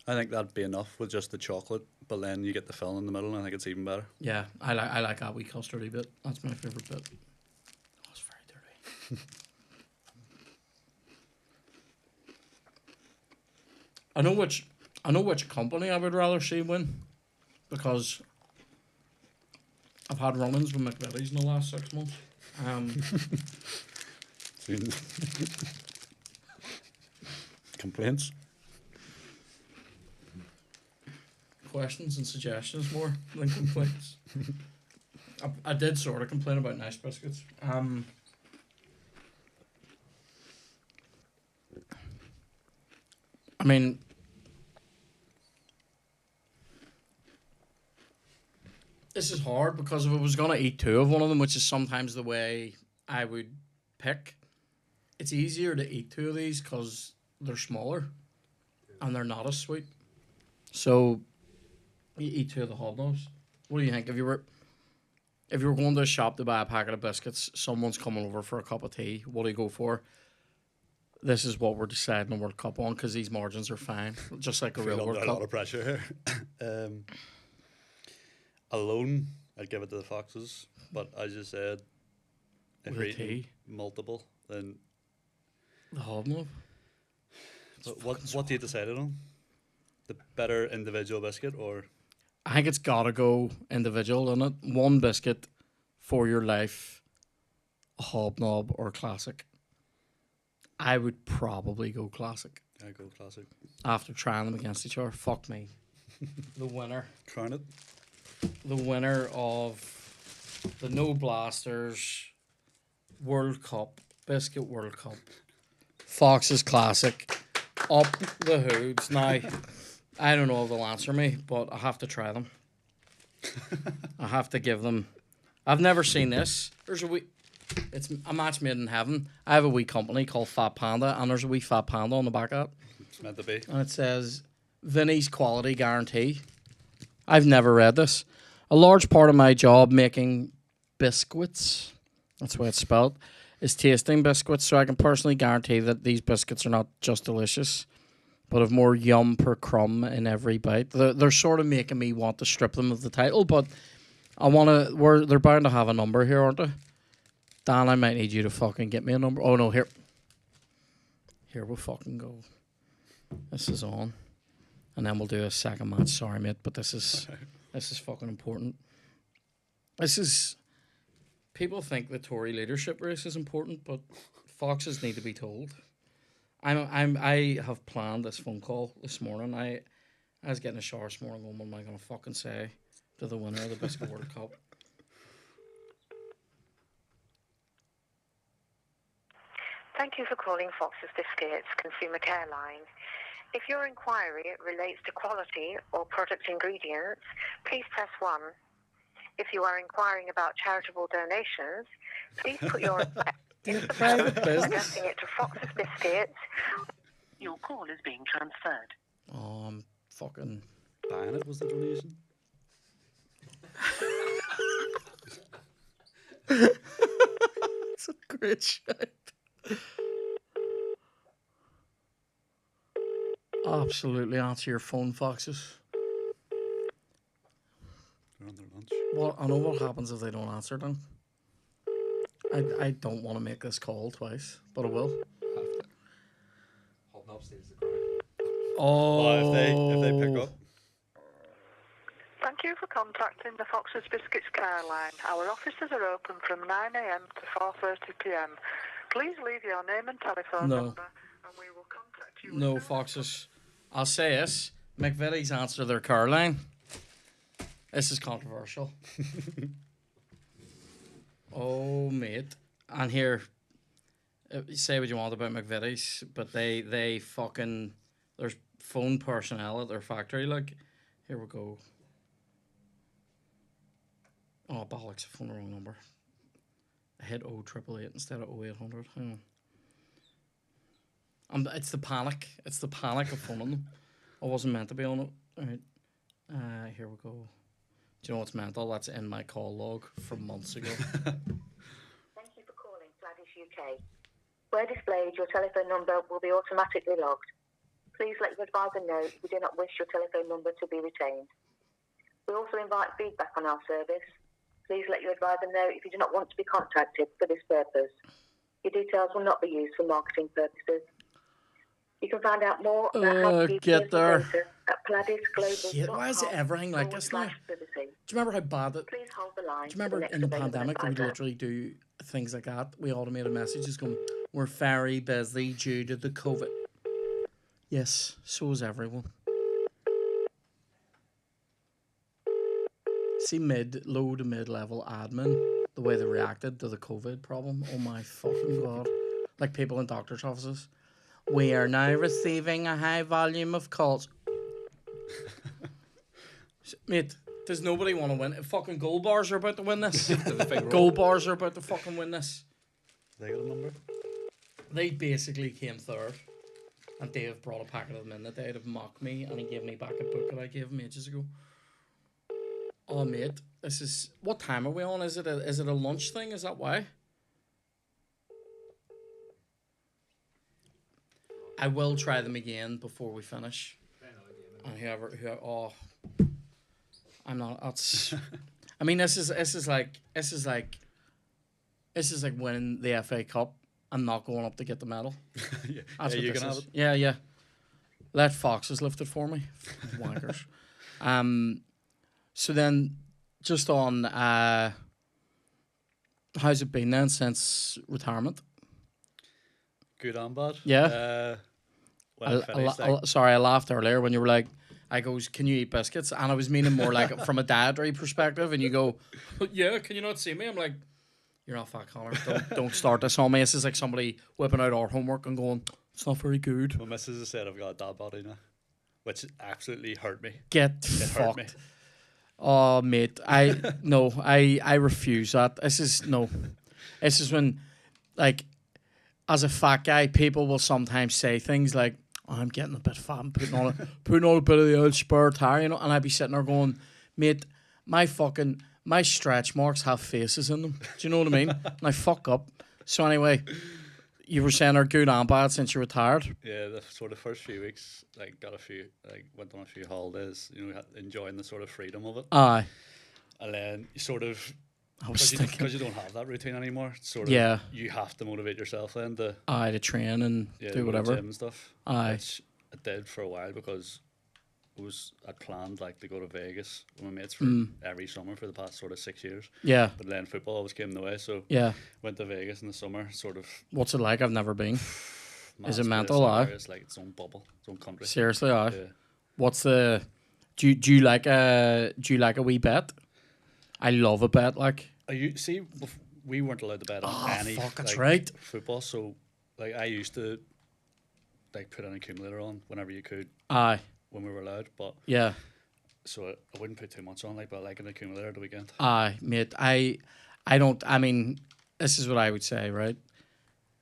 I think that'd be enough with just the chocolate, but then you get the filling in the middle, and I think it's even better. Yeah, I like that wee custardy bit. That's my favourite bit. Oh, it's very dirty. I know which company I would rather see win, because I've had run-ins with McVitie's in the last 6 months. Complaints? Questions and suggestions more than complaints. I did sort of complain about nice biscuits. I mean, this is hard because if I was going to eat 2 of one of them, which is sometimes the way I would pick, it's easier to eat 2 of these because they're smaller and they're not as sweet. So you eat 2 of the hobnobs. What do you think? If you were going to a shop to buy a packet of biscuits, someone's coming over for a cup of tea, what do you go for? This is what we're deciding the World Cup on because these margins are fine, just like a real World A Cup. lot of pressure here. Alone, I'd give it to the Foxes, but as you said, if With you're a eating tea? multiple, then The hobnob? but what do you decide on? The better individual biscuit, or I think it's got to go individual, isn't it? One biscuit for your life, a hobnob or a classic. I would probably go classic I go classic. after trying them against each other. Fuck me. The winner. Crown it. The winner of the No Blasters World Cup. Biscuit World Cup. Fox's Classic. Up the hoods. Now, I don't know if they'll answer me, but I have to try them. I have to give them. I've never seen this. There's a wee. It's a match made in heaven. I have a wee company called Fat Panda, and there's a wee Fat Panda on the back of it. It's meant to be. And it says, Vinny's quality guarantee. I've never read this. A large part of my job making biscuits, that's the way it's spelled, is tasting biscuits, so I can personally guarantee that these biscuits are not just delicious, but have more yum per crumb in every bite. They're sort of making me want to strip them of the title, but I want to. They're bound to have a number here, aren't they? Dan, I might need you to fucking get me a number. Oh no, here we fucking go. This is on, and then we'll do a second match. Sorry, mate, but this is fucking important. This is. People think the Tory leadership race is important, but foxes need to be told. I have planned this phone call this morning. I was getting a shower this morning going, what am I going to fucking say to the winner of the Biscuit World Cup? Thank you for calling Fox's Biscuits Consumer Care Line. If your inquiry relates to quality or product ingredients, please press 1. If you are inquiring about charitable donations, please put your addressing it to Fox's Biscuits. Your call is being transferred. Oh, I'm fucking... Buying it was the donation. It's a great shit. Absolutely answer your phone, foxes. They're on their lunch. Well, I know what happens if they don't answer then. I don't want to make this call twice, but I will. Holding up stays the ground. Oh, if they pick up. Thank you for contacting the Fox's Biscuits Care Line. Our offices are open from 9 a.m. to 4:30 p.m. Please leave your name and telephone number, and we will contact you. No, foxes. I'll say this. McVitie's answer their car line. This is controversial. Oh, mate. And here, say what you want about McVitie's, but they fucking... There's phone personnel at their factory, like... Here we go. Oh, bollocks, I phoned the wrong number. I hit 0888 instead of 0800. Hang on. It's the panic. It's the panic of phoning them. I wasn't meant to be on it. All right. Here we go. Do you know what's mental? That's in my call log from months ago. Thank you for calling Gladish UK. Where displayed, your telephone number will be automatically logged. Please let your advisor know if you do not wish your telephone number to be retained. We also invite feedback on our service. Please let your advisor know if you do not want to be contacted for this purpose. Your details will not be used for marketing purposes. You can find out more about how to use get there. data at pladisglobal.com. Why is it everything like this now? Do you remember how bad it... Please hold the line. Do you remember in the pandemic that we'd literally do things like that? We automated messages going, we're very busy due to the COVID. Yes, so is everyone. See low to mid-level admin, the way they reacted to the COVID problem. Oh my fucking God. Like people in doctor's offices. We are now receiving a high volume of calls. Mate, does nobody want to win? Fucking gold bars are about to win this. Gold bars are about to fucking win this. They got a number? They basically came third. And Dave brought a packet of them in the day to mock me, and he gave me back a book that I gave him ages ago. Oh, mate, this is... What time are we on? Is it a lunch thing? Is that why? I will try them again before we finish. And whoever, I'm not. That's. I mean, this is like winning the FA Cup and not going up to get the medal. Yeah, That's what you this can is. have it. Yeah. Let Foxes lift it for me. Wankers. So then, just on how's it been then since retirement? Good and bad. Yeah. Sorry, I laughed earlier when you were like, I goes, can you eat biscuits? And I was meaning more like from a dietary perspective. And you go, yeah, can you not see me? I'm like, You're not fat, Connor. Don't start this on me. This is like somebody whipping out our homework and going, it's not very good. My missus has said I've got a dad body now, which absolutely hurt me. Get Hurt me. fucked. Oh, mate. I refuse that. This is when, like, as a fat guy, people will sometimes say things like, oh, I'm getting a bit fat, I'm putting on a bit of the old spare tire, you know, and I'd be sitting there going, mate, my stretch marks have faces in them. Do you know what I mean? And I fuck up. So anyway, you were saying they're good and bad since you retired? Yeah, the sort of first few weeks, like, went on a few holidays, you know, enjoying the sort of freedom of it. Aye. And then you sort of, Because you don't have that routine anymore, sort of, yeah, you have to motivate yourself then to train and do whatever. Gym and stuff. Aye. Which I did for a while because I'd planned like to go to Vegas with my mates for every summer for the past sort of 6 years. Yeah. But then football always came in the way, so yeah, went to Vegas in the summer. Sort of. What's it like? I've never been. Is it massive mental? place, Aye. It's like its own bubble, its own country. Seriously, aye. Yeah. What's the? Do you like a wee bet? I love a bet. Like. We weren't allowed to bet on any that's like, right. football, so like I used to like put an accumulator on whenever you could. Aye. When we were allowed, but yeah. So I wouldn't put too much on, like, but like an accumulator at the weekend. Aye, mate. I don't. I mean, this is what I would say, right?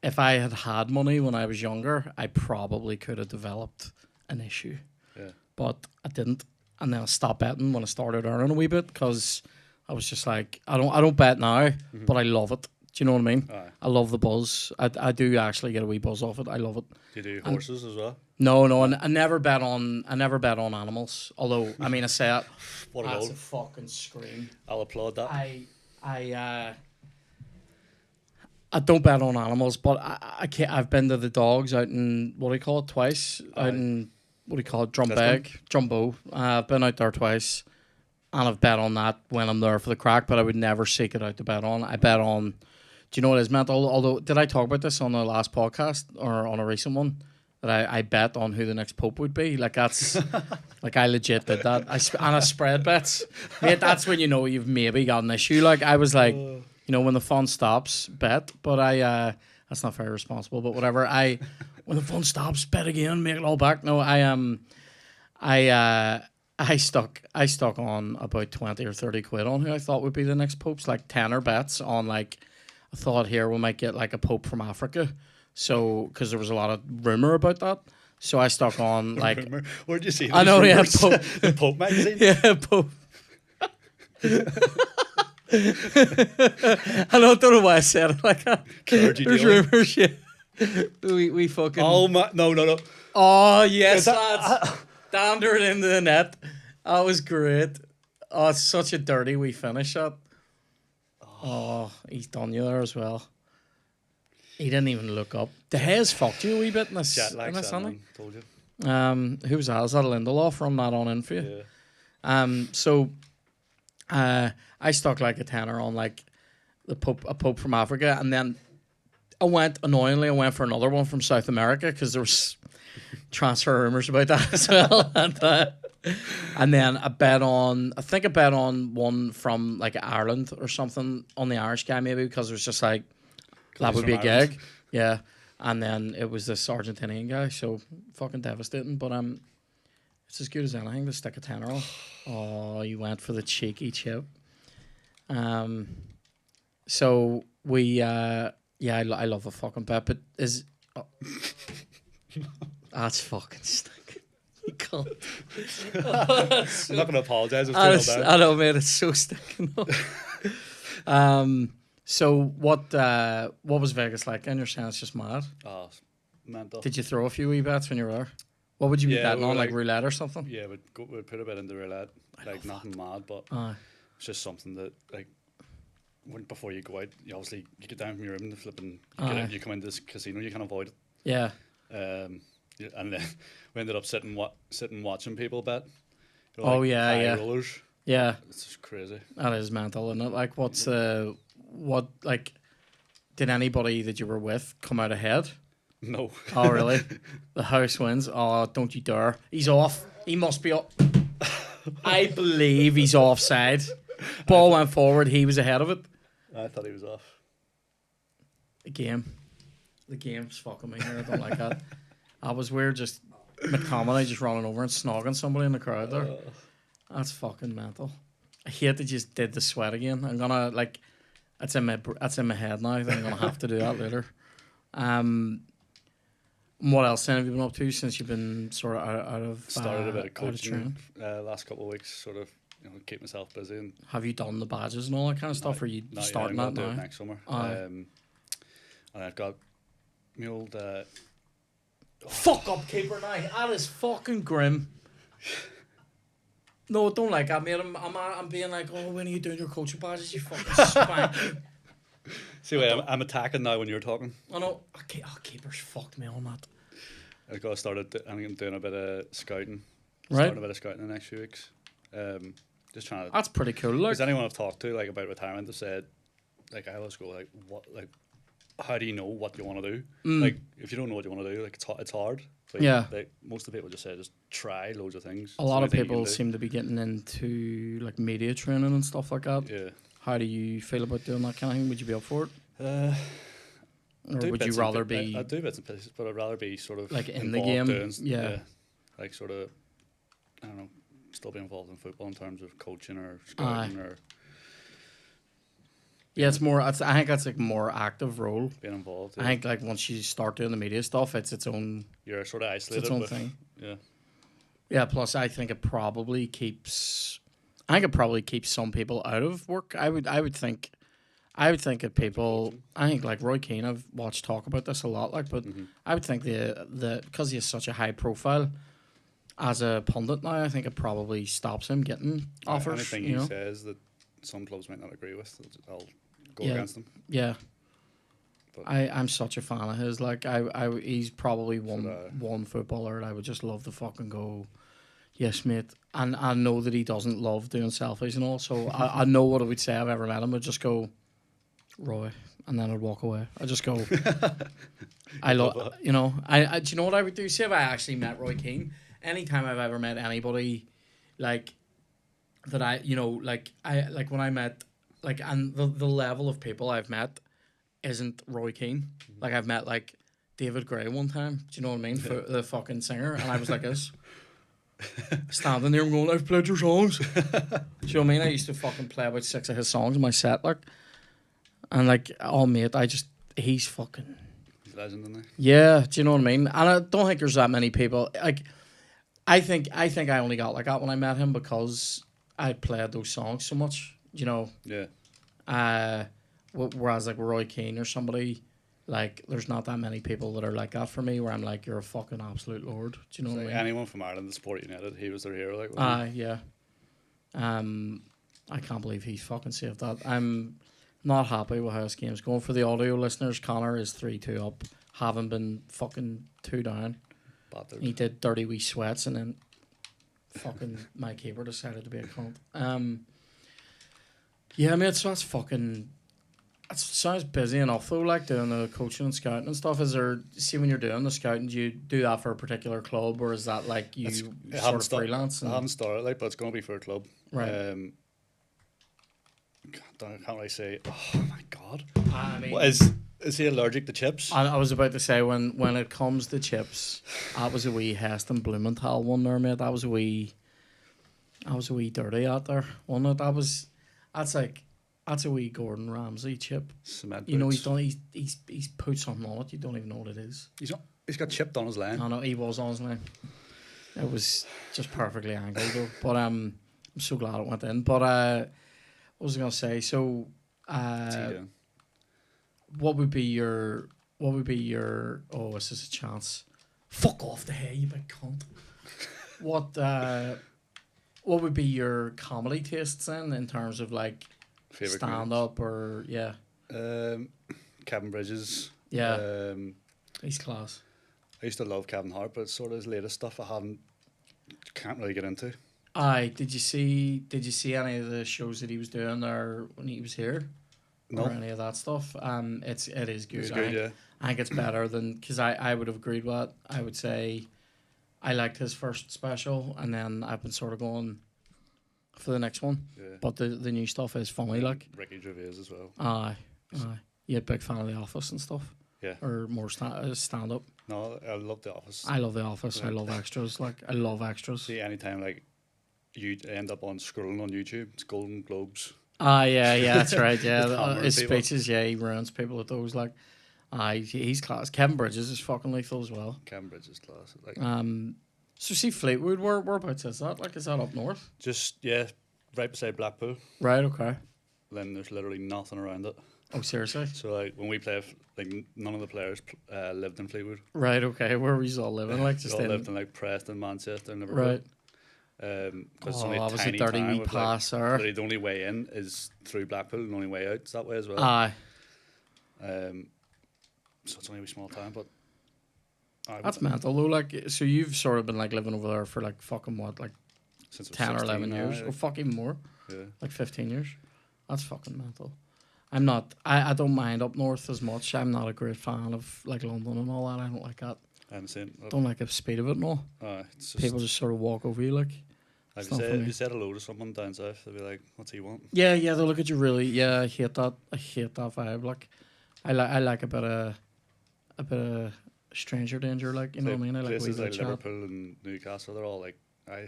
If I had money when I was younger, I probably could have developed an issue. Yeah. But I didn't, and then I stopped betting when I started earning a wee bit because I was just like, I don't bet now, but I love it. Do you know what I mean? Aye. I love the buzz. I do actually get a wee buzz off it. I love it. Do you do horses as well? No, I never bet on animals. Although, I mean, I say it. What a That's goal. a fucking scream. I'll applaud that. I don't bet on animals, but I can't. I've been to the dogs out in what do you call it twice? Out in what do you call it? Drumbo. I've been out there twice, and I've bet on that when I'm there for the crack. But I would never seek it out to bet on. I bet on. Do you know what it is, Matt? Although, did I talk about this on the last podcast or on a recent one? That I bet on who the next pope would be. Like that's like I legit did that. And I spread bets. Mate, that's when you know you've maybe got an issue. Like I was like, you know, when the fun stops, bet. But I that's not very responsible. But whatever. When the fun stops, bet again, make it all back. No, I stuck on about 20 or 30 quid on who I thought would be the next popes, like tenner bets on like I thought here we might get like a pope from Africa. So, because there was a lot of rumor about that, so I stuck on like. Rumor? Where'd you see? I know, yeah, Pope. The Pope magazine. Yeah, Pope. I don't know why I said it like that. Clergy There's dealing. rumors, yeah. We fucking. Oh my! No. Oh yes, lads. Dander it into the net. That was great. Oh, it's such a dirty wee finish that. Oh, he's done you there as well. He didn't even look up. De Gea fucked you a wee bit in this, Jet lag, Sunday. told you. Who was that? Was that a Lindelof from that on in for you? Yeah. So, I stuck like a tenner on like a pope from Africa, and then I went for another one from South America because there was transfer rumors about that as well, and then I bet on one from like Ireland or something on the Irish guy maybe because it was just like. That would be a gag, yeah. And then it was this Argentinian guy, so fucking devastating. But it's as good as anything to stick a tenner on. Oh, you went for the cheeky chip. So we, I love a fucking bet, but that's fucking stink. You can't. I'm not going to apologise. I know, man. It's so stinking. So what was Vegas like? And you're saying it's just mad. Oh, mental. Did you throw a few wee bets when you were there? What would you be betting on, like roulette or something? Yeah, we'd put a bit into roulette, like nothing mad, but it's just something that like before you go out, you obviously you get down from your room and flipping, you come into this casino, you can avoid it. Yeah. And then we ended up sitting watching people bet. You know, oh like yeah. Rollers. Yeah. It's just crazy. That is mental, isn't it? Like, did anybody that you were with come out ahead? No. Oh, really? The house wins? Oh, don't you dare. He's off. He must be off. I believe he's offside. Ball went forward. He was ahead of it. I thought he was off. The game's fucking me here. I don't like that. I was weird, just McTominay just running over and snogging somebody in the crowd there. That's fucking mental. I hate they just did the sweat again. I'm gonna like, that's in my head now. I think I'm gonna have to do that later. What else then have you been up to since you've been sort of out of Started a bit of out of coaching training? last couple of weeks, sort of, keep myself busy. And Have you done the badges and all that kind of stuff? Or are you starting I'm that gonna do now? it next summer. Aye. And I've got my old. Fuck up, keeper now. That is fucking grim. No, don't like that, mate. I'm being like, oh, when are you doing your coaching badges? You fucking spank. See, wait, I'm attacking now when you're talking. Oh no, keepers fucked me on that. I've got started. I'm doing a bit of scouting. Right. Starting a bit of scouting in the next few weeks. Just trying to. That's pretty cool. Like, Because anyone I've talked to, like, about retirement, have said, like, I always go, like, what, like, how do you know what you want to do? Like, if you don't know what you want to do, like, it's hard. Like, Yeah. Like, most of the people just say, just try loads of things. a lot of people seem to be getting into like media training and stuff like that. Yeah. How do you feel about doing that kind of thing? Would you be up for it? Or Or would you rather be I do bits and pieces, but I'd rather be sort of like in the involved game? doing, like sort of, I don't know, still be involved in football in terms of coaching or scouting or Yeah, it's more. I think that's like more active role. being involved. I think like once you start doing the media stuff, it's its own. You're sort of It's isolated. its own with, thing. Yeah. Yeah. Plus, I think it probably keeps. I think it probably keeps some people out of work. I would think. I would think that people. I think like Roy Keane. I've watched talk about this a lot. Like, but I would think the because he has such a high profile as a pundit now. I think it probably stops him getting offers. Anything you know? he says that some clubs might not agree with, I'll go Yeah. against them. Yeah. But- I'm such a fan of his. Like he's probably Should I- one footballer that I would just love to fucking go, yes, mate. And I know that he doesn't love doing selfies and all, so I know what I would say if I ever met him. I'd just go, Roy, and then I'd walk away. I'd just go, I love, do you know what I would do? Say if I actually met Roy Keane, anytime I've ever met anybody, like, that I when I met, like, and the level of people I've met isn't Roy Keane. Like, I've met, like, David Gray one time. Do you know what I mean? For the fucking singer. And I was like this. Standing there and going, I've played your songs. Do you know what I mean? I used to fucking play about 6 of his songs in my set, like. And, like, oh, mate, he's fucking... He's a legend, isn't Yeah, do you know what I mean? And I don't think there's that many people. Like, I think I only got like that when I met him because I played those songs so much, you know. he? Yeah. Whereas like Roy Keane or somebody, like, there's not that many people that are like that for me. Where I'm like, you're a fucking absolute lord. Do you know what I mean? Anyone from Ireland that support United, he was their hero. Like, wasn't he? Yeah. I can't believe he's fucking saved that. I'm not happy with how this game's going. For the audio listeners, Conor is 3-2 up, having been fucking 2 down. Battered. He did dirty wee sweats, and then fucking my keeper decided to be a cunt. Yeah, mate, so that's fucking... That sounds busy enough, though, like, doing the coaching and scouting and stuff. Is there... See, when you're doing the scouting, do you do that for a particular club, or is that, like, you sort of freelance? I haven't started, like, but it's going to be for a club. Right. Can't really say... Oh, my God. I mean... What, is he allergic to chips? I was about to say, when it comes to chips, that was a wee Heston Blumenthal one there, mate. That was a wee dirty out there, wasn't it? That's a wee Gordon Ramsay chip. Cement You know, boots. he's put something on it. You don't even know what it is. He's got chipped on his line. I know he was on his line. It was just perfectly angled though. But I'm so glad it went in. But what was I gonna say? So What's he doing? what would be your oh, this is a chance. Fuck off the hay, you big cunt. What would be your comedy tastes then, in terms of like Favorite stand up or yeah? Kevin Bridges. Yeah. He's class. I used to love Kevin Hart, but it's sort of his latest stuff can't really get into. Aye, did you see any of the shows that he was doing there when he was here? No. Or any of that stuff? It is good. It's good, yeah. I think it's better than, because I would have agreed with that. I would say I liked his first special, and then I've been sort of going for the next one. Yeah. But the new stuff is funny, like. Ricky Gervais as well. Aye. You a big fan of The Office and stuff? Yeah. Or more stand up? No, I love The Office. I love The Office. I love extras. Like, I love extras. See, anytime like you end up on scrolling on YouTube, it's Golden Globes. Yeah, that's right. Yeah, his people. speeches. Yeah, he ruins people with those. Like, he's class. Kevin Bridges is fucking lethal as well. Kevin Bridges class. Like, so see Fleetwood. Whereabouts is that? Like, is that up north? just right beside Blackpool. Right. Okay. Then there's literally nothing around it. Oh, seriously? So like when we play, none of the players lived in Fleetwood. Right. Okay. Where were you all living? Like, just They all lived in like Preston, Manchester, Liverpool. Right. Because it's only a obviously tiny 30 town wee with, pass like, there. literally the only way in is through Blackpool, and the only way out is that way as well. Aye. So it's only a wee small town, but That's mental though. Like, so you've sort of been like living over there for like fucking what, like since 10 or 11 years, now, or fucking more, yeah. like 15 years. That's fucking mental. I'm not. I don't mind up north as much. I'm not a great fan of like London and all that. I don't like that. I'm saying. Don't like the speed of it and all. It's just, People just sort of walk over you like. If you said hello to someone down south, they'll be like, "What's he want?" Yeah, they'll look at you really. Yeah, I hate that. I hate that vibe. Like, I like a bit of stranger danger. Like, you know what I mean? I like places like chat. Liverpool and Newcastle. They're all like I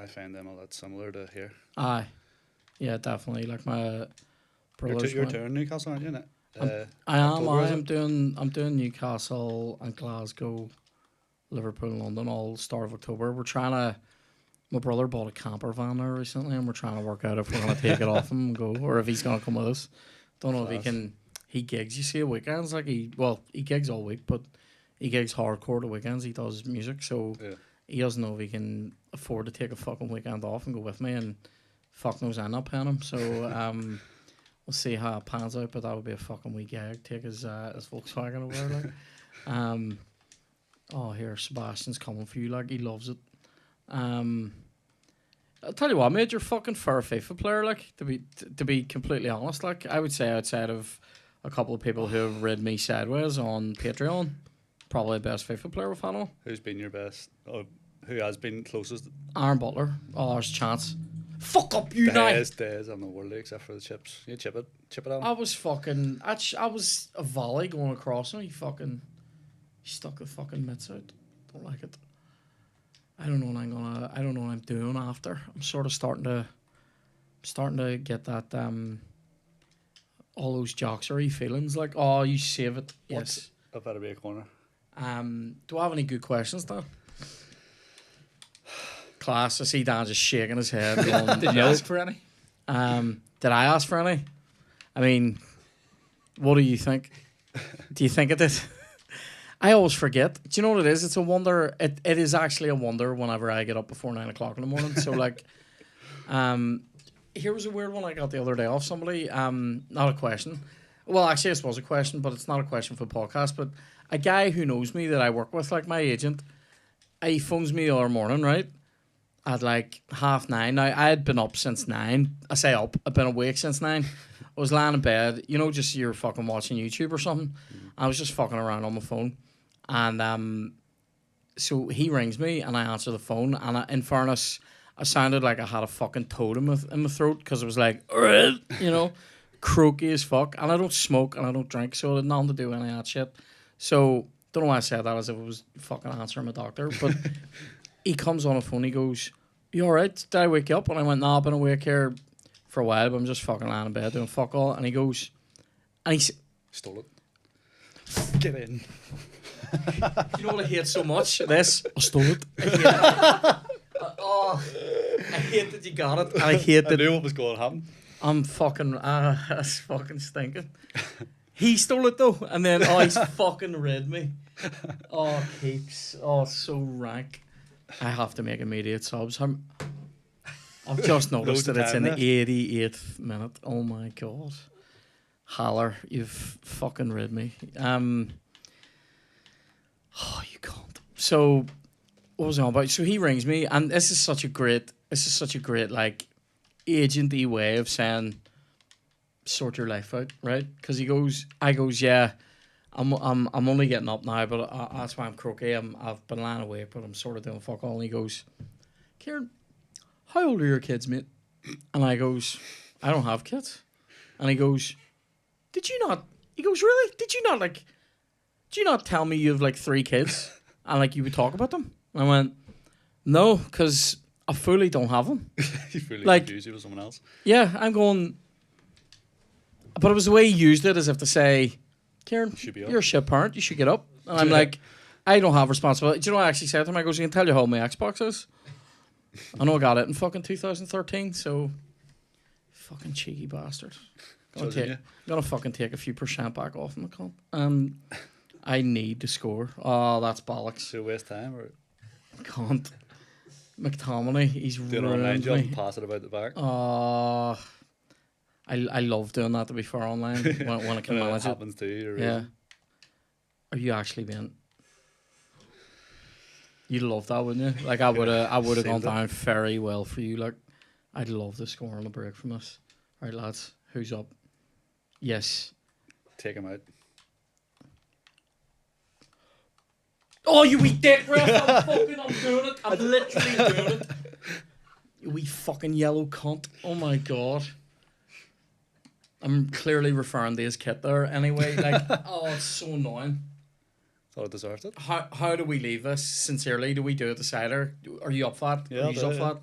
find them all that similar to here. Aye, yeah, definitely. Like my brothers. You're touring Newcastle, aren't you? Innit? I am. October, is I'm it? doing Newcastle and Glasgow, Liverpool and London all start of October. We're trying to. My brother bought a camper van there recently, and we're trying to work out if we're going to take it off him and go, or if he's going to come with us. Don't know if he can. He gigs, you see, at weekends. Like he gigs all week, but he gigs hardcore at weekends. He does music, so he doesn't know if he can afford to take a fucking weekend off and go with me. And fuck knows I'm not paying him. So we'll see how it pans out. But that would be a fucking wee gag. Take his Volkswagen over there, like. Oh, here Sebastian's coming for you. Like, he loves it. I'll tell you what, mate, you're fucking fair FIFA player. Like, to be completely honest, like I would say outside of a couple of people who have rid me sideways on Patreon, probably the best FIFA player we've had on. Who's been your best? Or who has been closest? Aaron Butler. Oh, there's a chance. Fuck up, you now. Days on the world except for the chips. You chip it on. I was fucking. I was a volley going across him. He stuck the fucking mitts out. Don't like it. I don't know what I'm doing after. I'm sort of starting to get that all those joxery feelings like, oh, you save it. Yes. That better be a corner. Do I have any good questions, Dan? Class, I see Dan just shaking his head. Going, Did you ask for any? Did I ask for any? I mean, what do you think? Do you think it did? I always forget. Do you know what it is? It's a wonder. It is actually a wonder whenever I get up before 9 o'clock in the morning. So like, here was a weird one I got the other day off somebody. Not a question. Well, actually, I suppose a question, but it's not a question for the podcast. But a guy who knows me that I work with, like my agent, he phones me the other morning, right? At like 9:30. Now, I had been up since 9. I say up. I've been awake since 9. I was lying in bed. You know, just you're fucking watching YouTube or something. I was just fucking around on my phone. And so he rings me and I answer the phone. And in fairness, I sounded like I had a fucking toad in my throat because it was like, you know, croaky as fuck. And I don't smoke and I don't drink, so it had nothing to do with any of that shit. So, don't know why I said that as if it was fucking answering my doctor. But he comes on the phone, he goes, "You alright? Did I wake you up?" And I went, "Nah, I've been awake here for a while, but I'm just fucking lying in bed doing fuck all." And he goes, and he Stole it. Get in. You know what I hate so much? This. I stole it. I hate it. I hate that you got it. And I hate I that knew what was going to happen. I'm fucking, that's fucking stinking. He stole it though, and then, he's fucking rid me. Oh, keeps. Oh, so rank. I have to make immediate subs. I've just noticed that it's in the 88th minute. Oh my god. Haller, you've fucking rid me. Oh, you can't. So, what was I on about? So he rings me, and this is such a great like agenty way of saying, sort your life out, right? Because I goes, yeah, I'm only getting up now, but that's why I'm croaky. I've been lying awake, but I'm sort of doing fuck all. And he goes, "Kieran, how old are your kids, mate?" And I goes, "I don't have kids." And he goes, "Did you not He goes, really? Did you not tell me you have like 3 kids and like you would talk about them? And I went, no, because I fully don't have them. You fully Like- confuse you with someone else. Yeah, I'm going. But it was the way he used it, as if to say, Kieran, Should be up. you're a shit parent. You should get up. And I'm Yeah. like, I don't have responsibility. Do you know what I actually said to him? I goes, you can tell you how old my Xbox is. I know I got it in fucking 2013, so fucking cheeky bastard. Gonna fucking take a few % back off in the comp. I need to score. Oh, that's bollocks. So waste time or Can't. McTominay, he's do an online ruined job me. and pass it about the back. I love doing that, to be fair, online when I can And manage it it. happens to you. Yeah. Are you actually being? You'd love that, wouldn't you? Like I would have gone Saved it. down very well for you. Like I'd love to score on the break from this. All right, lads, who's up? Yes. Take him out. Oh, you wee dick, ref! I'm doing it. I'm literally doing it. You wee fucking yellow cunt. Oh my god. I'm clearly referring to his kit there. Anyway, like, oh, it's so annoying. Thought it deserved it. How do we leave this? Sincerely, do we do a decider? Are you up for that? Yeah, Are I'll you do up it, for yeah. that?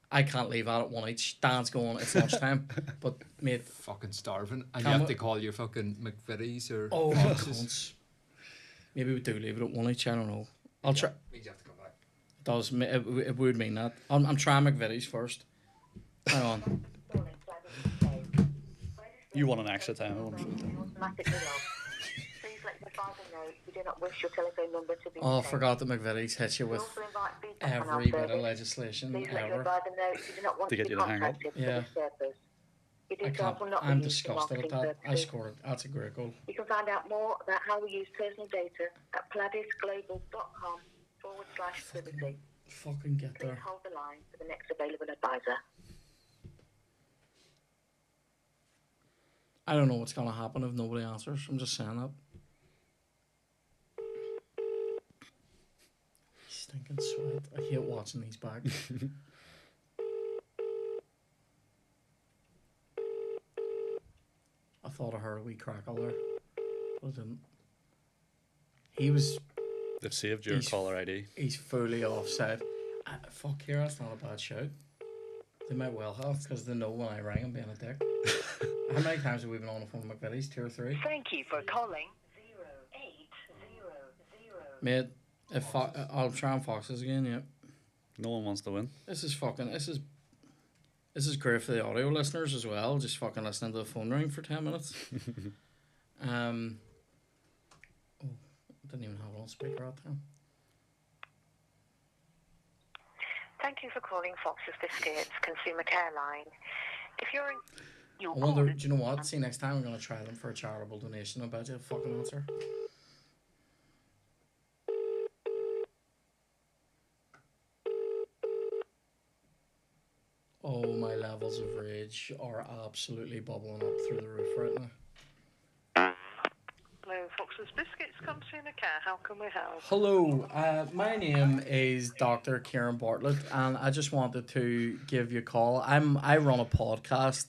I can't leave out at 1 each. Dan's going, it's lunchtime. But, mate, Fucking starving. And Can you have we- to call your fucking McVitie's or... oh, Foxes. cunts. Maybe we do leave it at 1 each. I don't know. I'll try. Means you have to come back. It would mean that. I'm trying McVitie's first. Hang on. Morning, Gladys UK. You want an extra time. I want full time. Automatically logged. Please let the advisor know you do not wish your telephone number to be Oh, I retained. forgot that McVitie's hits you We with also invite feedback on our every bit of service. legislation Please let your ever. advisor know you do not want To to get be you to hang up. contacted for Yeah. this purpose. Your I details can't. will not be I'm used for disgusted at marketing that. I purposes. scored. That's a great goal. You can find out more about how we use personal data at pladisglobal.com/privacy. Fucking get Please there. hold the line for the next available advisor. I don't know what's gonna happen if nobody answers. I'm just saying that. Stinking sweat. I hate watching these back. I thought I heard a wee crackle there, but I didn't. They've saved your He's- caller ID. He's fully offside. Fuck here, that's not a bad shout. They might well have, because they know when I ring I'm being a dick. How many times have we been on the phone with McVitie's? 2 or 3? Thank you for calling 0800. Mate, I'll try and Foxes again, yeah. No one wants to win. This is great for the audio listeners as well, just fucking listening to the phone ring for 10 minutes. Didn't even have it on speaker at the time. Thank you for calling Fox's Biscuits Consumer Care Line. If you're in... I wonder, do you know what? See, next time I'm going to try them for a charitable donation. I bet you a fucking answer. Oh, my levels of rage are absolutely bubbling up through the roof right now. Hello, Fox's Biscuits, Consumer Care. How can we help? Hello, my name is Dr. Kieran Bartlett, and I just wanted to give you a call. I run a podcast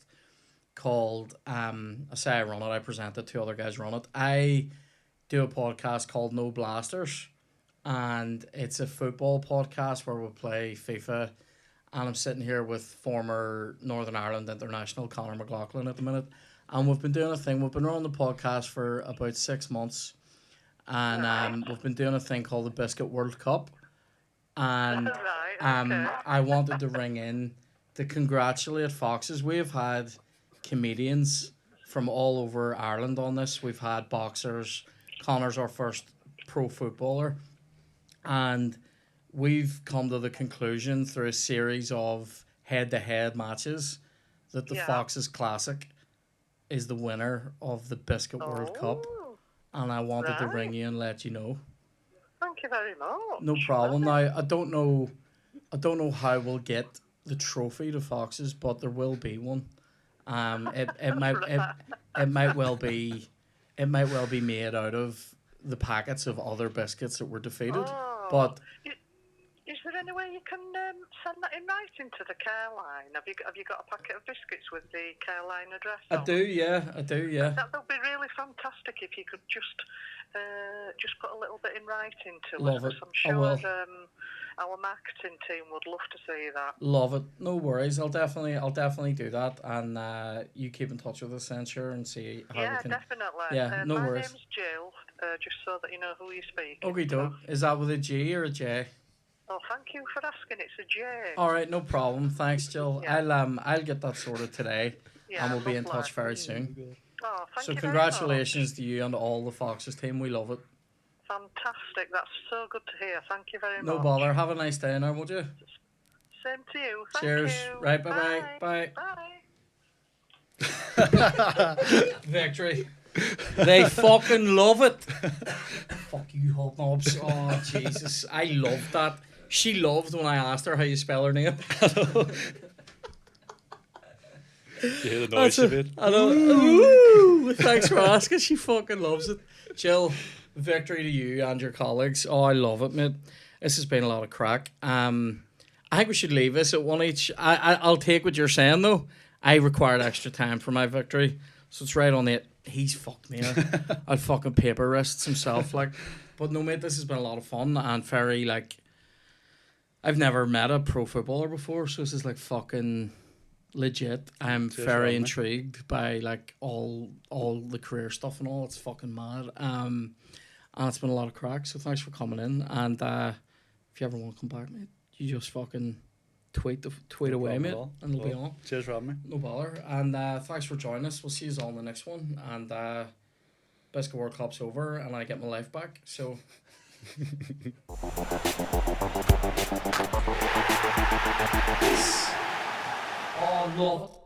called, I say I run it, I present it, 2 other guys run it. I do a podcast called No Blasters, and it's a football podcast where we play FIFA, and I'm sitting here with former Northern Ireland international Conor McLaughlin at the minute, and we've been doing a thing, we've been running the podcast for about 6 months, and we've been doing a thing called the Biscuit World Cup, and Right, okay. I wanted to ring in to congratulate Foxes. We have had comedians from all over Ireland on this. We've had boxers. Connor's our first pro footballer, and we've come to the conclusion through a series of head-to-head matches that the Yeah. Foxes Classic is the winner of the Biscuit World Cup, Oh, and I wanted to right. ring you and let you know. Thank you very much. No problem. Now I don't know how we'll get the trophy to Foxes, but there will be one. It might well be made out of the packets of other biscuits that were defeated. Oh. But Is there any way you can send that in writing to the care line? Have you got a packet of biscuits with the care line address I on? do, yeah. That would be really fantastic if you could just put a little bit in writing to Love us. it. I'm I sure will. our marketing team would love to see that. Love it. No worries. I'll definitely do that, and you keep in touch with us, then, sure, and see how Yeah, we can. definitely. Yeah, no my worries. name's Jill, just so that you know who you're speaking Okay, to. doke. Is that with a G or a J? Oh, thank you for asking. It's a J. All right, no problem. Thanks, Jill. Yeah. I'll get that sorted today, Yeah, and we'll be in lovely. touch very soon. Oh, thank So you congratulations to you and all the Foxes team. We love it. very much. Fantastic. That's so good to hear. Thank you very much. No bother. Have a nice day now, would you? Same to you. Thank Cheers. you. Right, bye-bye. Bye. Bye. Victory. They fucking love it. Fuck you, hobnobs. Oh, Jesus. I loved that. She loved when I asked her how you spell her name. You hear the noise she made? I know. Ooh, thanks for asking. She fucking loves it. Jill, victory to you and your colleagues. Oh, I love it, mate. This has been a lot of crack. I think we should leave this at one each. I'll take what you're saying, though. I required extra time for my victory, so it's right on the... He's fucked me. I'll fucking paper wrists himself, like. But no, mate, this has been a lot of fun and very, like... I've never met a pro footballer before, so this is, like, fucking legit. I'm very intrigued by, like, all the career stuff and all. It's fucking mad. And it's been a lot of crack, so thanks for coming in. And if you ever want to come back, mate, you just fucking tweet away, mate, and it'll be on. Cheers for having me. No bother. And thanks for joining us. We'll see you all in the next one. And Biscuit World Cup's over, and I get my life back. So. Oh, love it.